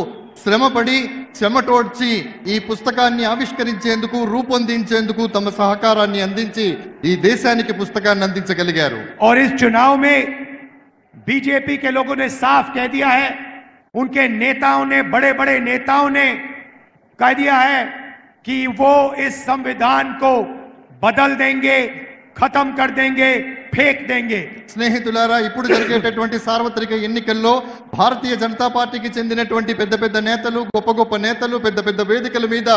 శ్రమపడి, చెమటోడ్చి ఈ పుస్తకాన్ని ఆవిష్కరించేందుకు, రూపొందించేందుకు తమ సహకారాన్ని అందించి ఈ దేశానికి పుస్తకాన్ని అందించగలిగారు। और इस चुनाव में बीजेपी के लोगों ने साफ कह दिया है, उनके नेताओं ने, बड़े बड़े नेताओं ने कह दिया है कि वो इस संविधान को बदल देंगे, खत्म कर देंगे, फेंक देंगे। స్నేహితులారా, ఇప్పుడు జరిగేటటువంటి సార్వత్రిక ఎన్నికల్లో భారతీయ జనతా పార్టీకి చెందినటువంటి పెద్ద పెద్ద నేతలు, గొప్ప గొప్ప నేతలు పెద్ద పెద్ద వేదికల మీద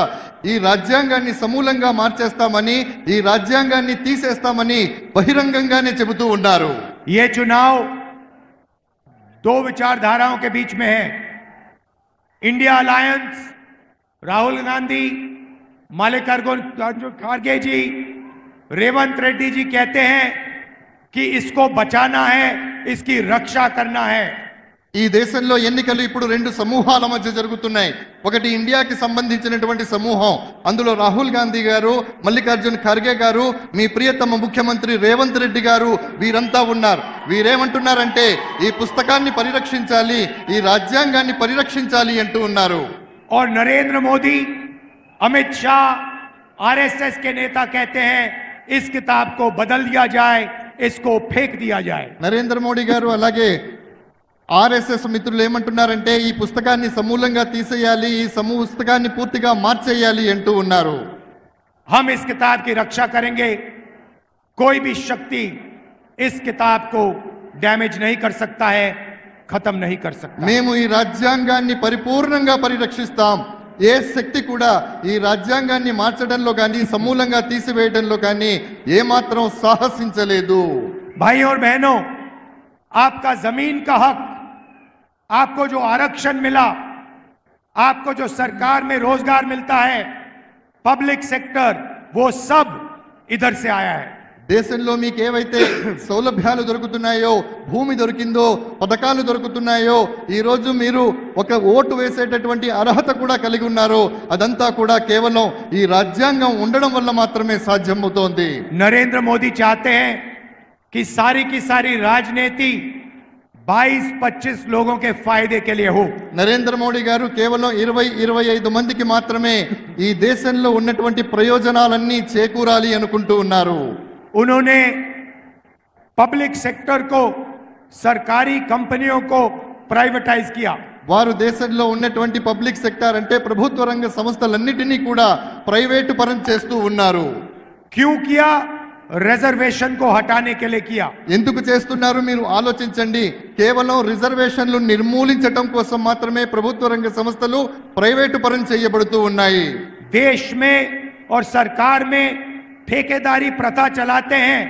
ఈ రాజ్యాంగాన్ని సమూలంగా మార్చేస్తామని, ఈ రాజ్యాంగాన్ని తీసేస్తామని బహిరంగంగానే చెబుతూ ఉన్నారు। ये चुनाव दो विचारधाराओं के बीच में है। इंडिया अलायंस, राहुल गांधी, मल्लिकार्जुन खड़गे जी, रेवंत रेड्डी जी कहते हैं कि इसको बचाना है, इसकी रक्षा करना है। ఈ దేశంలో ఎన్నికలు ఇప్పుడు రెండు సమూహాల మధ్య జరుగుతున్నాయి। ఒకటి ఇండియాకి సంబంధించినటువంటి సమూహం, అందులో రాహుల్ గాంధీ గారు, మల్లికార్జున్ ఖర్గే గారు, మీ ప్రియతమ ముఖ్యమంత్రి రేవంత్ రెడ్డి గారు వీరంతా ఉన్నారు। వీరేమంటున్నారంటే ఈ పుస్తకాన్ని పరిరక్షించాలి, ఈ రాజ్యాంగాన్ని పరిరక్షించాలి అంటూ ఉన్నారు। और नरेंद्र मोदी, अमित शाह, आरएसएस के नेता कहते हैं इस किताब को बदल दिया जाए, इसको फेंक दिया जाए। నరేంద్ర మోడీ గారు అలాగే ఆర్ఎస్ఎస్ మిత్రులు ఏమంటున్నారంటే ఈ పుస్తకాన్ని సమూలంగా తీసేయాలి, ఈ పుస్తకాన్ని పూర్తిగా మార్చేయాలి అంటూ ఉన్నారు। हम इस किताब की रक्षा करेंगे, कोई भी शक्ति इस किताब को डैमेज नहीं कर सकता है, खत्म नहीं कर सकता। మేము ఈ రాజ్యాంగాన్ని పరిపూర్ణంగా పరిరక్షిస్తాం, ఏ శక్తి కూడా ఈ రాజ్యాంగాన్ని మార్చడంలో కానీ సమూలంగా తీసివేయడంలో కానీ ఏమాత్రం సాహసించలేదు. भाइयों और बहनों, आपका जमीन का हक, आपको जो आरक्षण मिला, आपको जो सरकार में रोजगार मिलता है, पब्लिक सेक्टर, वो सब इधर से आया है. దేశంలో మీకు ఏవైతే సౌలభ్యాలు దొరుకుతున్నాయో, భూమి దొరికిందో, పథకాలు దొరుకుతున్నాయో, ఈ రోజు మీరు ఒక ఓటు వేసేటటువంటి అర్హత కూడా కలిగి ఉన్నారు, అదంతా కూడా కేవలం ఈ రాజ్యాంగం ఉండడం వల్ల మాత్రమే సాధ్యమవుతోంది. नरेंद्र मोदी चाहते हैं कि सारी की सारी राजनीति 22-25 लोगों के फायदे के लिए हो. నరేంద్ర మోడీ గారు కేవలం 20-25 మందికి మాత్రమే ఈ దేశంలో ఉన్నటువంటి ప్రయోజనాలన్నీ చేకూరాలి అనుకుంటూ ఉన్నారు. उन्होंने पब्लिक सेक्टर को, सरकारी कंपनियों को प्राइवेटाइज किया. వారు దేశంలో ఉన్నటువంటి పబ్లిక్ సెక్టార్ అంటే ప్రభుత్వ రంగ సంస్థలన్నిటినీ కూడా ప్రైవేటు పరం చేస్తూ ఉన్నారు. क्यों किया? रिजर्वेशन को हटाने के लिए किया. ఎందుకు చేస్తున్నారు మీరు ఆలోచించండి. కేవలం రిజర్వేషన్లు నిర్మూలించడం కోసం మాత్రమే ప్రభుత్వ రంగ సంస్థలు ప్రైవేటు పరం చేయబడుతూ ఉన్నాయి. देश में और सरकार में ठेकेदारी प्रथा चलाते हैं.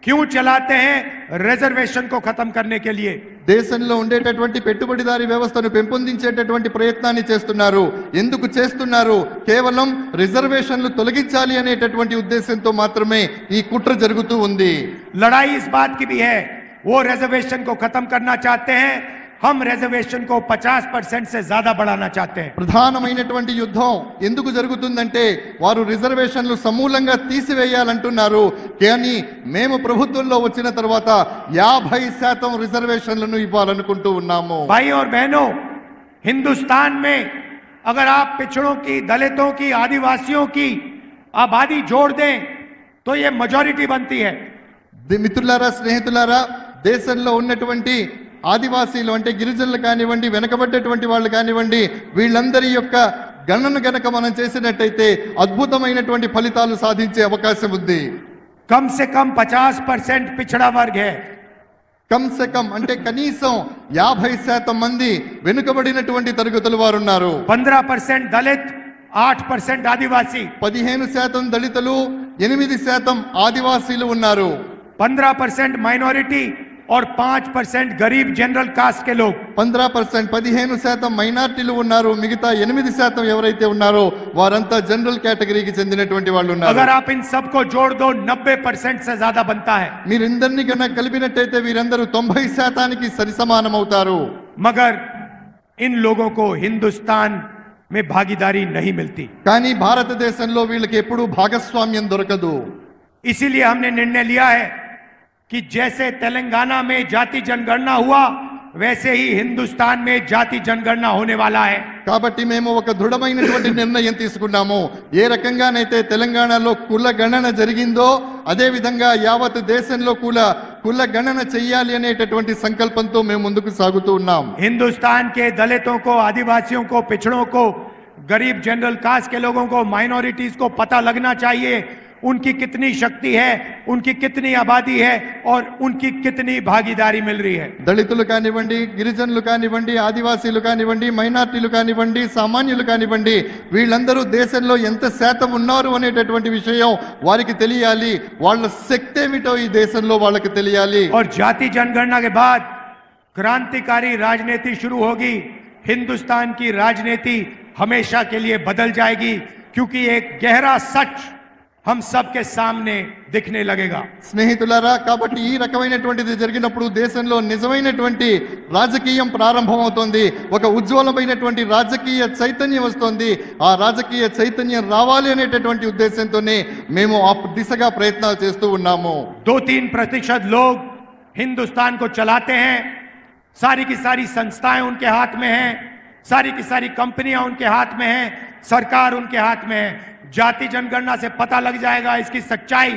क्यों चलाते हैं? रिजर्वेशन को खत्म करने के लिए. దేశంలో ఉండేటటువంటి పెట్టుబడిదారీ వ్యవస్థను పెంపొందించేటటువంటి ప్రయత్నాన్ని చేస్తున్నారు. ఎందుకు చేస్తున్నారు? కేవలం రిజర్వేషన్లు తొలగించాలి అనేటటువంటి ఉద్దేశంతో మాత్రమే ఈ కుట్ర జరుగుతూ ఉంది. लड़ाई इस बात की भी है, वो रिजर्वेशन को खत्म करना चाहते हैं, हम रिजर्वेशन को 50% से ज्यादा बढ़ाना चाहते हैं. ప్రధానమైనటువంటి యుద్ధం ఎందుకు జరుగుతుందంటే వారు రిజర్వేషన్లు సమూలంగా తీసివేయాలంటున్నారు. కానీ మేము ప్రభుత్వంలో వచ్చిన తర్వాత 50% రిజర్వేషన్లను ఇవ్వాలనుకుంటూ ఉన్నాము. भाई और बहनों, हिंदुस्तान में अगर आप पिछड़ों की, दलितों की, आदिवासियों की आबादी जोड़ दें तो ये मेजॉरिटी बनती है. మిత్రులారా, స్నేహితులారా, దేశంలో ఉన్నటువంటి ఆదివాసీలు అంటే గిరిజనులు కానివ్వండి, వెనకబడ్డటువంటి వాళ్ళు కానివ్వండి, వీళ్ళందరి యొక్క గణన గనక మనం చేసినట్టయితే అద్భుతమైనటువంటి ఫలితాలు సాధించే అవకాశం ఉంది. कम से कम 50% पिछड़ा वर्ग है. కమ్ సే కమ్ అంటే కనీసం 50% మంది వెనుకబడినటువంటి తరగతుల వారు ఉన్నారు. 15% दलित, 8% आदिवासी. 15% దళితులు, 8% ఆదివాసీలు ఉన్నారు. 15% माइनॉरिटी और 5% गरीब जनरल कास्ट के लोग. 15% మైనార్టీలు ఉన్నారు. మిగతా 8% ఎవరైతే ఉన్నారో వారంతా జనరల్ కేటగిరీకి చెందినటువంటి వాళ్ళు ఉన్నారు. अगर आप इन सबको जोड़ दो 90% से ज्यादा बनता है. మీరందరినీ కన్నా కలిపినట్టయితే వీరందరూ 90%కి సరిసమానం అవుతారు. मगर इन लोगों को हिंदुस्तान में भागीदारी नहीं मिलती. కానీ భారతదేశంలో వీళ్ళకి ఎప్పుడూ భాగస్వామ్యం దొరకదు. इसीलिए हमने निर्णय लिया है कि जैसे तेलंगाना में जाति जनगणना हुआ, वैसे ही हिंदुस्तान में जाति जनगणना होने वाला है. కాబట్టి మేము ఒక దృఢమైనటువంటి నిర్ణయం తీసుకున్నాము. ఏ రకంగానైతే తెలంగాణలో కుల గణన జరిగిందో అదే విధంగా యావత్ దేశంలో కుల గణన చెయ్యాలి అనేటటువంటి సంకల్పంతో మేము ముందుకు సాగుతూ ఉన్నాం. हिंदुस्तान के दलितों को, आदिवासियों को, पिछड़ों को, गरीब जनरल कास्ट के लोगों को, माइनॉरिटीज को पता लगना चाहिए उनकी कितनी शक्ति है, उनकी कितनी आबादी है और उनकी कितनी भागीदारी मिल रही है. దళితులు కానివ్వండి, గిరిజనులు కానివ్వండి, ఆదివాసీలు కానివ్వండి, మైనార్టీలు కానివ్వండి, సామాన్యులు కానివ్వండి, వీళ్ళందరూ దేశంలో ఎంత శాతం ఉన్నారు అనేటటువంటి విషయం వారికి తెలియాలి. వాళ్ళ శక్తి ఏమిటో ఈ దేశంలో వాళ్ళకి తెలియాలి. और जाति जनगणना के बाद क्रांतिकारी राजनीति शुरू होगी. हिंदुस्तान की राजनीति हमेशा के लिए बदल जाएगी, क्योंकि एक गहरा सच हम सबके सामने दिखने लगेगा. స్నేహితులారా, కాబట్టి ఈ రకమైనటువంటిది జరిగినప్పుడు దేశంలో నిజమైనటువంటి రాజకీయం ప్రారంభమవుతోంది. ఒక ఉజ్వలమైనటువంటి రాజకీయ చైతన్యం వస్తోంది. ఆ రాజకీయ చైతన్యం రావాలి అనేటటువంటి ఉద్దేశంతోనే మేము ఆ దిశగా ప్రయత్నాలు చేస్తూ ఉన్నాము. 2-3% लोग हिंदुस्तान को चलाते हैं. सारी की सारी संस्थाएं उनके हाथ में हैं, सारी की सारी कंपनियां उनके हाथ में हैं, सरकार उनके हाथ में है. जाति जनगणना से पता लग जाएगा, इसकी सच्चाई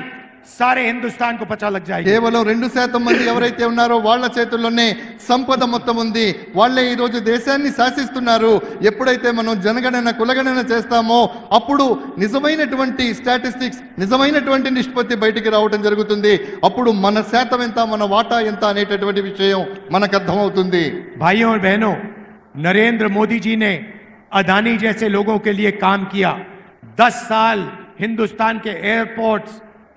सारे हिंदुस्तान को पता लग जाएगी. కేవలం 2% మంది ఎవరైతే ఉన్నారో వాళ్ళ చేతుల్లోనే సంపద మొత్తం ఉంది. వాళ్ళే ఈ రోజు దేశాన్ని శాసిస్తున్నారు. ఎప్పుడైతే మనం జనగణన, కులగణన చేస్తామో అప్పుడు నిజమైనటువంటి స్టాటిస్టిక్స్, నిజమైనటువంటి నిష్పత్తి బయటికి రావడం జరుగుతుంది. అప్పుడు మన శాతం ఎంత, మన వాటా ఎంత అనేటటువంటి విషయం మనకు అర్థమవుతుంది. भाइयों और बहनों, नरेंद्र मोदी जी ने अदानी जैसे लोगों के लिए काम किया। 10 साल हिंदुस्तान के airports,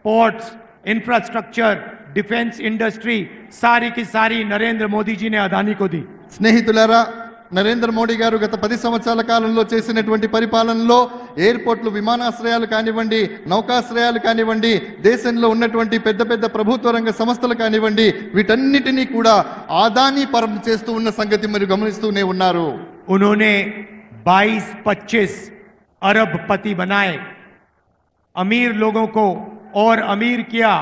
ports, infrastructure, defence industry सारी की सारी नरेंद्र मोदी जी ने अदानी को दी। స్నేహితులారా, నరేంద్ర మోడీ గారు గత 10 సంవత్సరాల కాలంలో చేసినటువంటి పరిపాలనలో ఎయిర్పోర్ట్లు, విమానాశ్రయాలు కానివ్వండి, నౌకాశ్రయాలు కానివ్వండి, దేశంలో ఉన్నటువంటి పెద్ద పెద్ద ప్రభుత్వ రంగ సంస్థలు కానివ్వండి, వీటన్నిటినీ కూడా అదానీ పరం చేస్తూ ఉన్న సంగతి మీరు గమనిస్తూనే ఉన్నారు. उन्होंने 22-25 अरबपति बनाए, अमीर लोगों को और अमीर किया।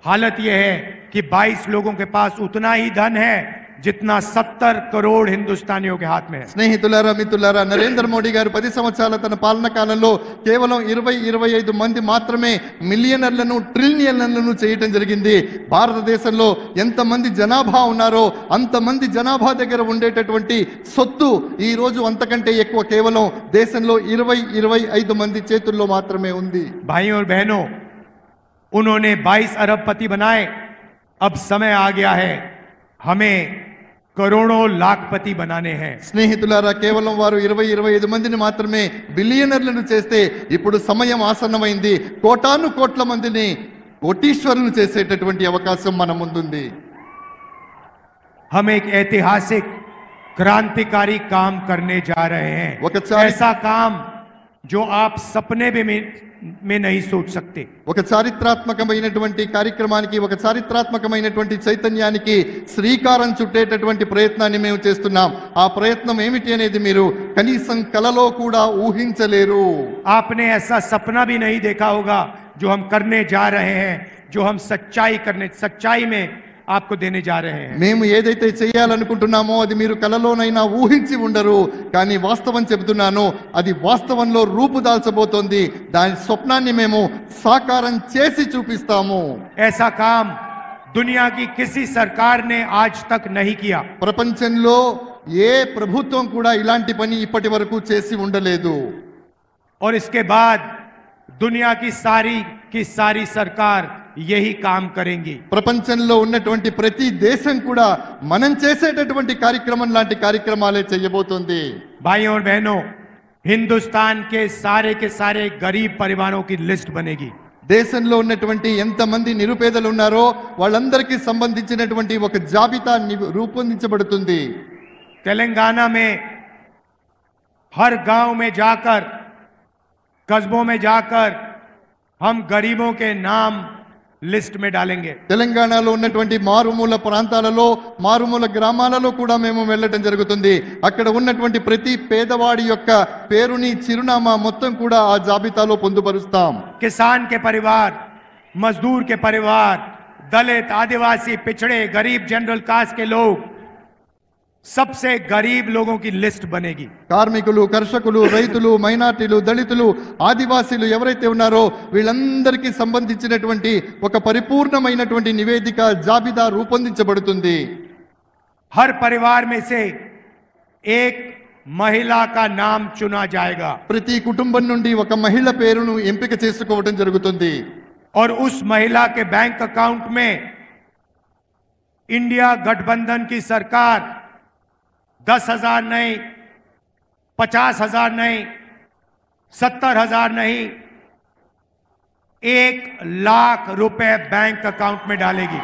हालत यह है कि 22 लोगों के पास उतना ही धन है जितना 70 करोड़ हिंदुस्तानियों के हाथ में है। స్నేహితులారా, మిత్రులారా, నరేంద్ర మోడీ గారు 10 సంవత్సరాల తన పాలన కాలంలో కేవలం 20-25 మంది మాత్రమే మిలియనర్లను, ట్రిలియనర్లను చేయటం జరిగింది. భారతదేశంలో ఎంతమంది జనాభా ఉన్నారో అంతమంది జనాభా దగ్గర ఉండేటటువంటి సొత్తు ఈ రోజు అంతకంటే ఎక్కువ కేవలం దేశంలో 20-25 మంది చేతుల్లో మాత్రమే ఉంది. भाइयों और बहनों, उन्होंने 22 अरबपति बनाए। अब समय आ गया है हमें करोड़ों लाखपति बनाने हैं। స్నేహితులారా, కేవలం వారు 20-25 మందిని మాత్రమే బిలియనర్లను చేస్తే ఇప్పుడు సమయం ఆసన్నమైంది. కోటాను కోట్ల మందిని కోటీశ్వరులను చేసేటటువంటి అవకాశం మన ముందుంది. हम एक ऐतिहासिक क्रांतिकारी काम करने जा रहे हैं, ऐसा काम जो आप सपने में नहीं सोच सकते। ఒక చారిత్రాత్మకమైనటువంటి కార్యక్రమానికి, ఒక చారిత్రాత్మకమైనటువంటి చైతన్యానికి శ్రీకారం చుట్టేటటువంటి ప్రయత్నాన్ని మేము చేస్తున్నాం. ఆ ప్రయత్నం ఏమిటి అనేది మీరు కనీసం కలలో కూడా ఊహించలేరు. आपने ऐसा सपना भी नहीं देखा होगा जो हम करने जा रहे हैं, जो हम सच्चाई में आपको देने जा रहे हैं. మేము ఏదైతే చేయాలనుకుంటున్నామో అది మీరు కలలోనైనా ఊహించి ఉండరు. కానీ వాస్తవం చెబుతున్నాను, అది వాస్తవంలో రూపుదాల్చబోతోంది. దాని స్వప్నాన్ని మేము సాకారం చేసి చూపిస్తాము. ऐसा काम दुनिया की किसी सरकार ने आज तक नहीं किया. ప్రపంచంలో ఏ ప్రభుత్వం కూడా ఇలాంటి పని ఇప్పటి వరకు చేసి ఉండలేదు. और इसके बाद दुनिया की सारी सरकार यही काम करेंगी. ప్రపంచంలో ఉన్నటువంటి ప్రతి దేశం కూడా మనం చేసేటటువంటి కార్యక్రమం లాంటి కార్యక్రమాలే చేయబోతోంది. भाइयों और बहनों, हिंदुस्तान के सारे गरीब परिवारों की लिस्ट बनेगी. దేశంలో ఉన్నటువంటి ఎంతమంది నిరుపేదలు ఉన్నారో వాళ్ళందరికీ సంబంధించినటువంటి ఒక జాబితా రూపొందించబడుతుంది. तेलंगाना में हर गांव में जाकर, कस्बों में जाकर हम गरीबों के नाम లిస్ట్ में डालेंगे. తెలంగాణలో ఉన్నటువంటి మారుమూల ప్రాంతాలలో, మారుమూల గ్రామాలలో కూడా మేము వెళ్ళటం జరుగుతుంది. అక్కడ ఉన్నటువంటి ప్రతి పేదవాడి యొక్క పేరుని, చిరునామా మొత్తం కూడా ఆ జాబితాలో పొందుపరుస్తాం. किसान के परिवार, मजदूर के परिवार, दलित, आदिवासी, पिछड़े, गरीब, जनरल कास्ट के लोग, सबसे गरीब लोगों की लिस्ट बनेगी. కార్మికులు, కర్షకులు, రైతులు, మైనార్టీలు, దళితులు, ఆదివాసీలు ఎవరైతే ఉన్నారో వీళ్ళందరికీ సంబంధించినటువంటి ఒక పరిపూర్ణమైనటువంటి నివేదిక, జాబితా రూపొందించబడుతుంది. हर परिवार में से एक महिला का नाम चुना जाएगा. ప్రతి కుటుంబం నుండి ఒక మహిళ పేరును ఎంపిక చేసుకోవడం జరుగుతుంది. और उस महिला के बैंक अकाउंट में इंडिया गठबंधन की सरकार 10,000 नहीं, 50,000 नहीं, 70,000 नहीं, 1 लाख रुपए बैंक अकाउंट में डालेगी.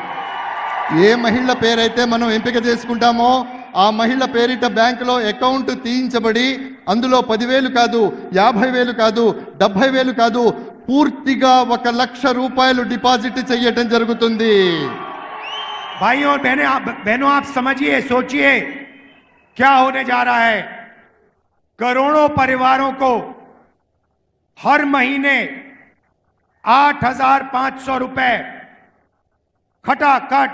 ఏ మహిళ పేరైతే మనం ఎంపిక చేసుకుంటామో ఆ మహిళ పేరిట బ్యాంకులో అకౌంట్ తీయించబడి అందులో 10,000 కాదు, 50,000 కాదు, 70,000 కాదు, పూర్తిగా 1,00,000 రూపాయలు డిపాజిట్ చేయటం జరుగుతుంది. भाइयों और बहनों, आप समझिए, सोचिए क्या होने जा रहा है. करोड़ों परिवारों को हर महीने 8,500 रुपए खटाखट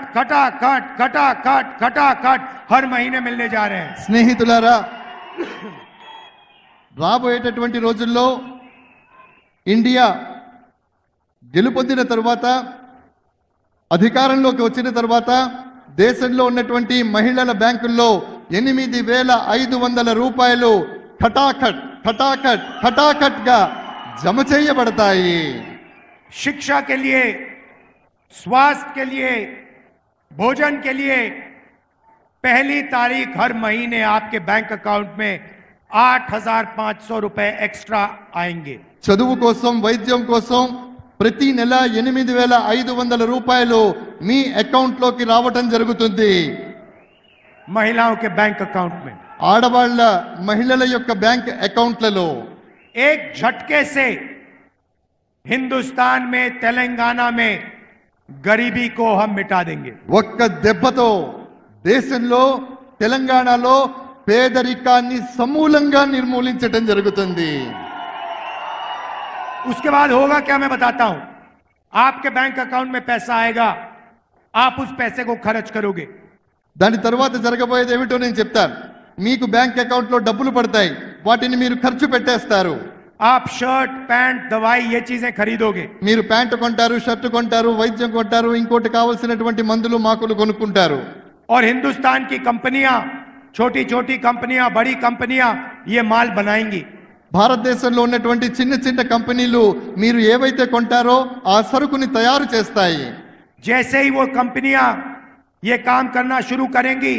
हर महीने मिलने जा रहे हैं. స్నేహితులారా, రాబోయేటటువంటి రోజుల్లో ఇండియా గెలుపొందిన తర్వాత, అధికారంలోకి వచ్చిన తర్వాత దేశంలో ఉన్నటువంటి మహిళల బ్యాంకుల్లో 8,500 రూపాయలు ఖటాఖట్ గా జమ చేయబడతాయి. शिक्षा के लिए, स्वास्थ्य के लिए, भोजन के लिए 1 तारीख हर महीने आपके बैंक अकाउंट में 8,500 रुपए एक्स्ट्रा आएंगे। చదువు కోసం వైద్యం కోసం ప్రతి నెల 8,500 రూపాయలు మీ అకౌంట్ లోకి రావటం జరుగుతుంది। महिलाओं के बैंक अकाउंट में, ఆడవాళ్ళ మహిళల యొక్క బ్యాంక్ అకౌంట్లలో एक झटके से हिंदुस्तान में, तेलंगाना में गरीबी को हम मिटा देंगे। ఒక్క దెబ్బతో దేశంలో తెలంగాణలో పేదరికాన్ని సమూలంగా నిర్మూలించడం జరుగుతుంది। उसके बाद होगा क्या मैं बताता हूं। आपके बैंक अकाउंट में पैसा आएगा, आप उस पैसे को खर्च करोगे। దాని తర్వాత జరగబోయేది ఏమిటో నేను చెప్తాను। మీకు బ్యాంక్ అకౌంట్ లో డబ్బులు పడతాయి, వాటిని మీరు ఖర్చు పెట్టేస్తారు। आप शर्ट, पैंट, दवाई ये चीजें खरीदोगे। మీరు ప్యాంటు కొంటారు, షర్ట్ కొంటారు, వైద్యం కొంటారు, ఇంకోటి కావాల్సినటువంటి మందులు మాకులు కొనుక్కుంటారు। और हिंदुस्तान की कंपनियां, छोटी छोटी कंपनियां, बड़ी कंपनियां ये माल बनाएंगी। భారతదేశంలో ఉన్నటువంటి చిన్న చిన్న కంపెనీలు మీరు ఏవైతే కొంటారో ఆ సరుకుని తయారు చేస్తాయి। जैसे ही वो कंपनियां ये काम करना शुरू करेंगी,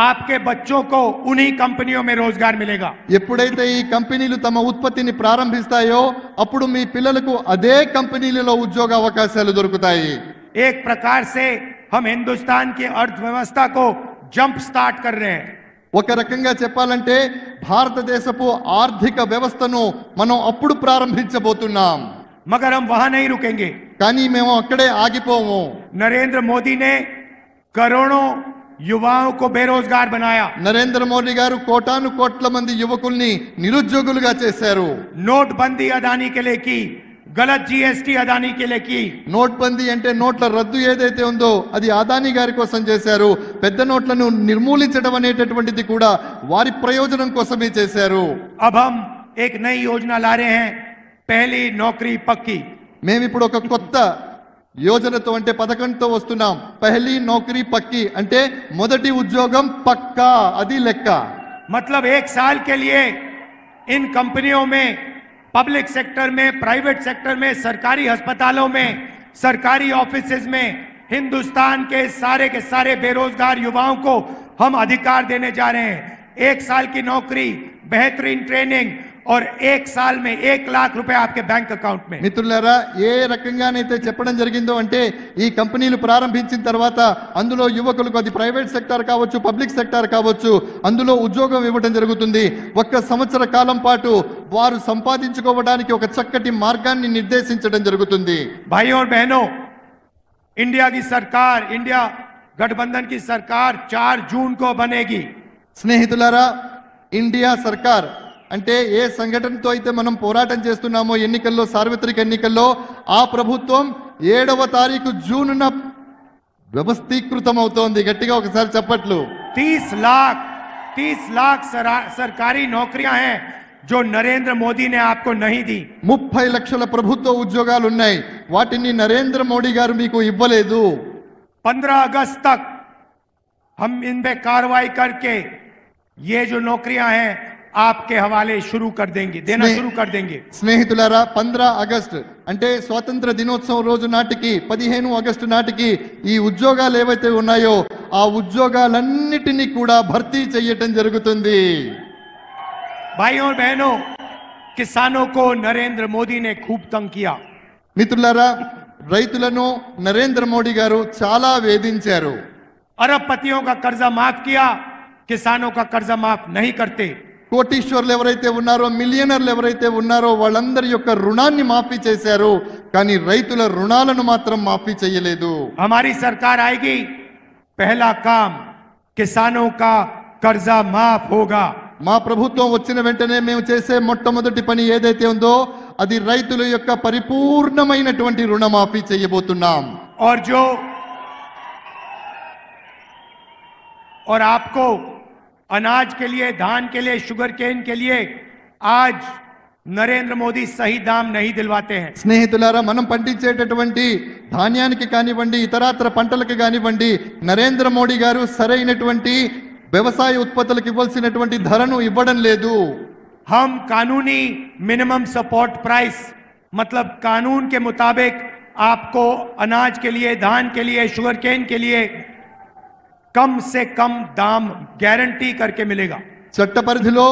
आपके बच्चों को उन्हीं कंपनियों में रोजगार मिलेगा। ఎప్పుడైతే ఈ కంపెనీలు తమ ఉత్పత్తిని ప్రారంభిస్తాయో అప్పుడు మీ పిల్లలకు అదే కంపెనీలలో ఉద్యోగ అవకాశాలు దొరుకుతాయి। एक प्रकार से हम हिंदुस्तान की अर्थव्यवस्था को जंप स्टार्ट कर रहे हैं। ఒక రకంగా చెప్పాలంటే భారతదేశపు ఆర్థిక వ్యవస్థను మనం అప్పుడు ప్రారంభించబోతున్నాం। मगर हम वहां नहीं रुकेंगे। కానీ మేము అక్కడే ఆగిపోము। नरेंद्र मोदी ने करोड़ों युवाओं को बेरोजगार बनाया। నరేంద్ర మోడీ గారు కోటాను కోట్ల మంది యువకుల్ని నిరుద్యోగులుగా చేశారు। नोटबंदी अदानी के लिए की, गलत जीएसटी अदानी के लिए की। నోట్బందీ అంటే నోట్ల రద్దు ఏదైతే ఉందో అది అదానీ గారి కోసం చేశారు। పెద్ద నోట్లను నిర్మూలించడం అనేటటువంటిది కూడా వారి ప్రయోజనం కోసమే చేశారు। अब हम एक नई योजना ला रहे हैं, पहली नौकरी पक्की। మేమిప్పుడు ఒక కొత్త యోజనతో అంటే పథకంతో వస్తున్నాం। పహలీ నౌకరీ పక్కి అంటే మొదటి ఉద్యోగం పక్కా, అది లెక్క। मतलब 1 साल के लिए इन कंपनियों में, पब्लिक सेक्टर में, प्राइवेट सेक्टर में, सरकारी अस्पतालों में, सरकारी ऑफिसेज में हिंदुस्तान के सारे बेरोजगार युवाओं को हम अधिकार देने जा रहे हैं। 1 साल की नौकरी, बेहतरीन ट्रेनिंग और 1 साल में 1 लाख रुपए आपके बैंक अकाउंट में। మిత్రులారా, ఏ రకంగానైతే చెప్పడం జరిగిందో అంటే ఈ కంపెనీలు ప్రారంభించిన తర్వాత అందులో యువకులకు, అది ప్రైవేట్ సెక్టార్ కావచ్చు, పబ్లిక్ సెక్టార్ కావచ్చు, అందులో ఉద్యోగం ఇవ్వడం జరుగుతుంది। 1 సంవత్సర కాలం పాటు వారు సంపాదించుకోవడానికి ఒక చక్కటి మార్గాన్ని నిర్దేశించడం జరుగుతుంది। भाइयों और बहनों, इंडिया की सरकार, इंडिया गठबंधन की सरकार 4 जून को बनेगी। స్నేహితులారా, ఇండియా సర్కార్ అంటే ఏ సంఘటనతో అయితే మనం పోరాటం చేస్తున్నామో ఎన్నికల్లో, సార్వత్రిక ఎన్నికల్లో, ఆ ప్రభుత్వం 7వ తారీఖు జూన్న వ్యవస్థీకృతం అవుతోంది। గట్టిగా ఒకసారి చప్పట్లు। 30 लाख सरकारी नौकरियां हैं जो नरेंद्र मोदी ने आपको नहीं दी। 30 లక్షల ప్రభుత్వ ఉద్యోగాలు ఉన్నాయి, వాటిని నరేంద్ర మోడీ గారు మీకు ఇవ్వలేదు। 15 अगस्त तक हम इन पे कार्रवाई करके ये जो नौकरियां हैं आपके हवाले शुरू कर देंगे, देना शुरू कर देंगे। స్నేహితులారా, 15 ఆగస్టు అంటే స్వాతంత్ర దినోత్సవం రోజు నాటికి 15 ఆగస్టు నాటికి ఈ ఉద్యోగాలు ఏవైతే ఉన్నాయో ఆ ఉద్యోగాలన్నిటినీ కూడా భర్తీ చేయటం జరుగుతుంది। भाइयों और बहनों, किसानों को नरेंद्र मोदी ने खूब तंग किया। మిత్రులారా, రైతులను నరేంద్ర మోడీ గారు చాలా వేధించారు। अरबपतियों का कर्जा माफ किया, किसानों का कर्जा माफ नहीं करते। కోటీశ్వర్లు ఎవరైతే ఉన్నారో, మిలియనర్లు ఎవరైతే ఉన్నారో వాళ్ళందరి యొక్క రుణాన్ని మాఫీ చేశారు, కానీ రైతుల రుణాలను మాత్రం మాఫీ చేయలేదు। हमारी सरकार आएगी, पहला काम किसानों का कर्जा माफ होगा। మా ప్రభుత్వం వచ్చిన వెంటనే మేము చేసే మొట్టమొదటి పని ఏదైతే ఉందో అది రైతుల యొక్క పరిపూర్ణమైనటువంటి రుణమాఫీ చేయబోతున్నాం। और आपको अनाज के लिए, धान के लिए, शुगर केन के लिए आज नरेंद्र मोदी सही दाम नहीं दिलवाते हैं। స్నేహితులారా, మనం పండించేటటువంటి ధాన్యానికి కానివ్వండి, ఇతరాత్ర పంటలకు కానివ్వండి, నరేంద్ర మోడీ గారు సరైనటువంటి వ్యవసాయ ఉత్పత్తులకు ఇవ్వాల్సినటువంటి ధరను ఇవ్వడం లేదు। हम कानूनी मिनिमम सपोर्ट प्राइस, मतलब कानून के मुताबिक आपको अनाज के लिए, धान के लिए, शुगर केन के लिए कम से कम दाम गारंटी करके मिलेगा। చట్ట పరిధిలో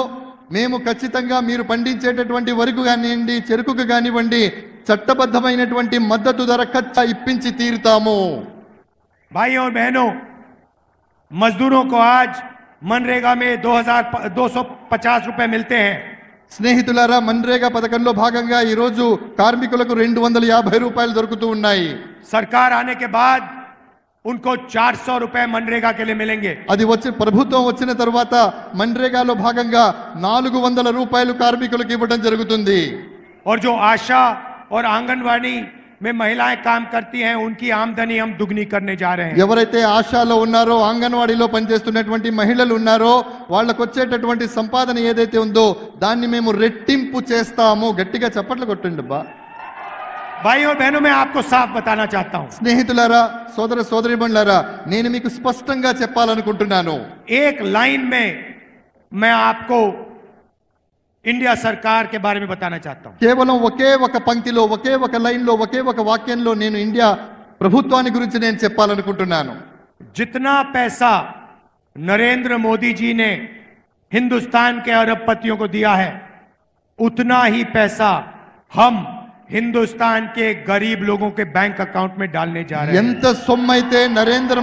మేము ఖచ్చితంగా మీరు పండించేటటువంటి వరకు కానివ్వండి, చెరుకుకు కానివ్వండి, చట్టబద్ధమైనటువంటి మద్దతు ధర కచ్చా ఇప్పించి తీరుతాము. भाइयों और बहनों, मजदूरों को आज मनरेगा में 2250 रुपए मिलते हैं. స్నేహితులారా, మన్రేగా పథకంలో భాగంగా ఈ రోజు కార్మికులకు 250 రూపాయలు దొరుకుతూ ఉన్నాయి. सरकार आने के बाद उनको 400 रुपए मनरेगा के लिए मिलेंगे. అది వచ్చి ప్రభుత్వం వచ్చిన తర్వాత మన్రేగాలో భాగంగా 400 రూపాయలు కార్మికులకు ఇవ్వడం జరుగుతుంది. और जो आशा और आंगनवाड़ी में महिलाएं काम करती हैं, उनकी आमदनी हम दुगनी करने जा रहे हैं. ఎవరైతే ఆశాలో ఉన్నారో, అంగన్వాడీలో పనిచేస్తున్నటువంటి మహిళలు ఉన్నారో, వాళ్ళకు వచ్చేటటువంటి సంపాదన ఏదైతే ఉందో దాన్ని మేము రెట్టింపు చేస్తాము. గట్టిగా చప్పట్లు కొట్టండి బా. भाइयों बहनों, मैं आपको साफ बताना चाहता हूं. స్నేహితులారా, సోదర సోదరీమణులారా, నేను మీకు స్పష్టంగా చెప్పాలనుకుంటున్నాను. एक लाइन में मैं आपको इंडिया सरकार के बारे में बताना चाहता हूं. కేవలం ఒకే ఒక పంక్తిలో, ఒకే ఒక లైన్లో, ఒకే ఒక వాక్యంలో నేను ఇండియా ప్రభుత్వాన్ని గురించి నేను చెప్పాలనుకుంటున్నాను. जितना पैसा नरेंद्र मोदी जी ने हिंदुस्तान के अरबपतियों को दिया है, उतना ही पैसा हम हिंदुस्तान के गरीब लोगों के बैंक अकाउंट में डालने जा रहे हैं. ఎంత సొమ్మైతే నరేంద్ర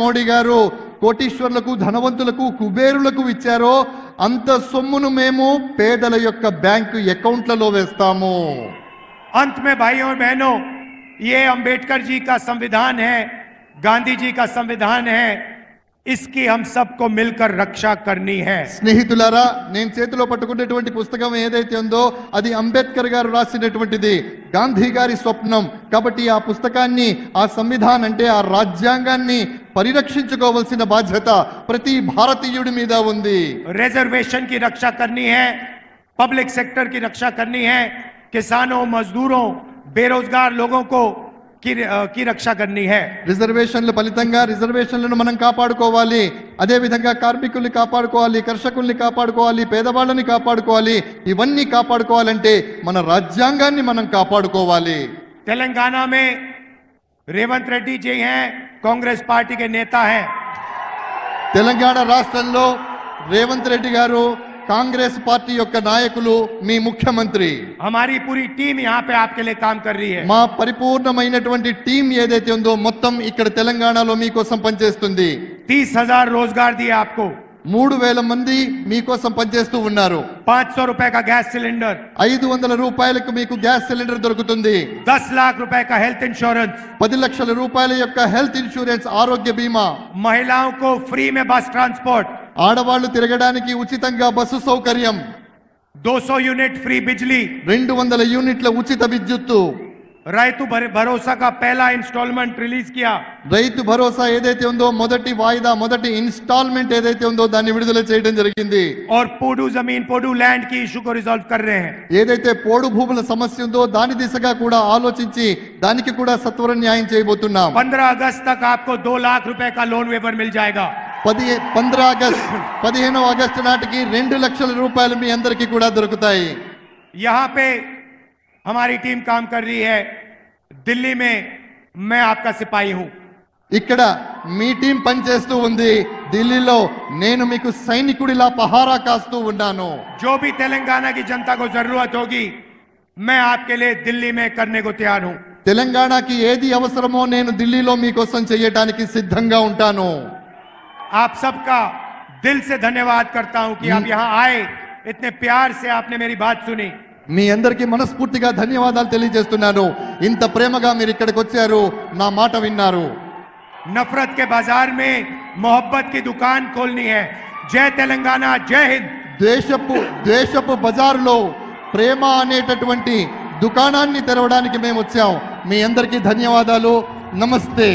మోడీ గారు కోటీశ్వర్లకు, ధనవంతులకు, కుబేరులకు ఇచ్చారో అంత సొమ్మును మేము పేదల యొక్క బ్యాంకు అకౌంట్లలో వేస్తాము. अंत में भाइयों और बहनों, ये अंबेडकर जी का संविधान है, गांधी जी का संविधान है, इसकी हम सबको मिलकर रक्षा करनी है. స్నేహితులారా, నేను చేతిలో పట్టుకున్నటువంటి పుస్తకం ఏదైతే ఉందో అది అంబేద్కర్ గారు రాసినటువంటిది, గాంధీ గారి స్వప్నం. కాబట్టి ఆ పుస్తకాన్ని, ఆ సంవిధానం అంటే ఆ రాజ్యాంగాన్ని పరిరక్షించుకోవాల్సిన బాధ్యత ప్రతి భారతీయుడి మీద ఉంది. रिजर्वेशन की रक्षा करनी है, पब्लिक सेक्टर की रक्षा करनी है, किसानों, मजदूरों, बेरोजगार लोगों को की रक्षा करनी है. రిజర్వేషన్ల ఫలితంగా రిజర్వేషన్లను మనం కాపాడుకోవాలి. అదే విధంగా కార్మికుల్ని కాపాడుకోవాలి, కర్షకుల్ని కాపాడుకోవాలి, పేదవాళ్ళని కాపాడుకోవాలి. ఇవన్నీ కాపాడుకోవాలంటే మన రాజ్యాంగాన్ని మనం కాపాడుకోవాలి. तेलंगाना में रेवंत रेड्डी जी हैं, कांग्रेस पार्टी के नेता हैं. తెలంగాణ రాష్ట్రంలో రేవంత్ రెడ్డి గారు కాంగ్రెస్ పార్టీ యొక్క నాయకులు, మీ ముఖ్యమంత్రి. हमारी पूरी टीम यहाँ पे आपके लिए काम कर रही है. మా పరిపూర్ణమైనటువంటి టీం ఏదైతే ఉందో మొత్తం ఇక్కడ తెలంగాణలో మీకోసం పనిచేస్తుంది. 30,000 रोजगार दिए आपको. 3,000 మంది మీకోసం పనిచేస్తూ ఉన్నారు. 500 रुपए का गैस सिलेंडर, 500 రూపాయలకు మీకు గ్యాస్ సిలిండర్ దొరుకుతుంది. 10 लाख रुपए का हेल्थ इंश्योरेंस, 10 లక్షల రూపాయల యొక్క హెల్త్ ఇన్సూరెన్స్, ఆరోగ్య బీమా. महिलाओं को फ्री में बस ट्रांसपोर्ट, ఆడవాళ్లు తిరగడానికి ఉచితంగా బస్సు సౌకర్యం, 200 यूनिट फ्री बिजली, 200 యూనిట్ల ఉచిత విద్యుత్తు. రైతు భరోసా का पहला इंस्टॉलमेंट रिलीज किया. రైతు భరోసా ఏదైతే ఉందో మొదటి వాయిదా, మొదటి ఇన్స్టాల్మెంట్ ఏదైతే ఉందో దాన్ని విడుదల చేయడం జరిగింది. और पोडू जमीन, पोडू लैंड की इशू को रिजॉल्व कर रहे हैं. ఏదైతే పోడు భూముల సమస్య ఉందో దాని దిశగా కూడా ఆలోచించి దానికి కూడా సత్వర న్యాయం చేయబోతున్నాం. 15 अगस्त तक आपको 2 लाख रुपए का लोन वेवर मिल जाएगा. 15 ఆగస్టు నాటికి 2 లక్షల రూపాయలు మీ అందరికీ కూడా దొరుకుతాయి. यहाँ पे हमारी टीम काम कर रही है. दिल्ली में मैं आपका सिपाही हूं. ఇక్కడ మీ టీం పనిచేస్తూ ఉంది. ఢిల్లీలో నేను మీకు సైనికుడిలా పహారా కాస్తూ ఉన్నాను. जो भी तेलंगाना की जनता को जरूरत होगी, मैं आपके लिए दिल्ली में करने को तैयार हूं. తెలంగాణకి ఏది అవసరమో నేను ఢిల్లీలో మీకోసం చేయడానికి సిద్ధంగా ఉంటాను. आप सबका दिल से धन्यवाद करता हूं कि आप यहां आए, इतने प्यार से आपने मेरी बात सुनी. మీ అందరికీ మనస్ఫూర్తిగా ధన్యవాదాలు తెలియజేస్తున్నాను. ఇంత ప్రేమగా మీరు ఇక్కడికి వచ్చారు, నా మాట విన్నారు. नफरत के बाजार में मोहब्बत की दुकान खोलनी है. जय तेलंगाना, जय हिंद. దేశపు బజారులో ప్రేమ అనేటటువంటి దుకాణాన్ని తెరవడానికి మేము వచ్చాం. మీ అందరికీ ధన్యవాదాలు. నమస్తే.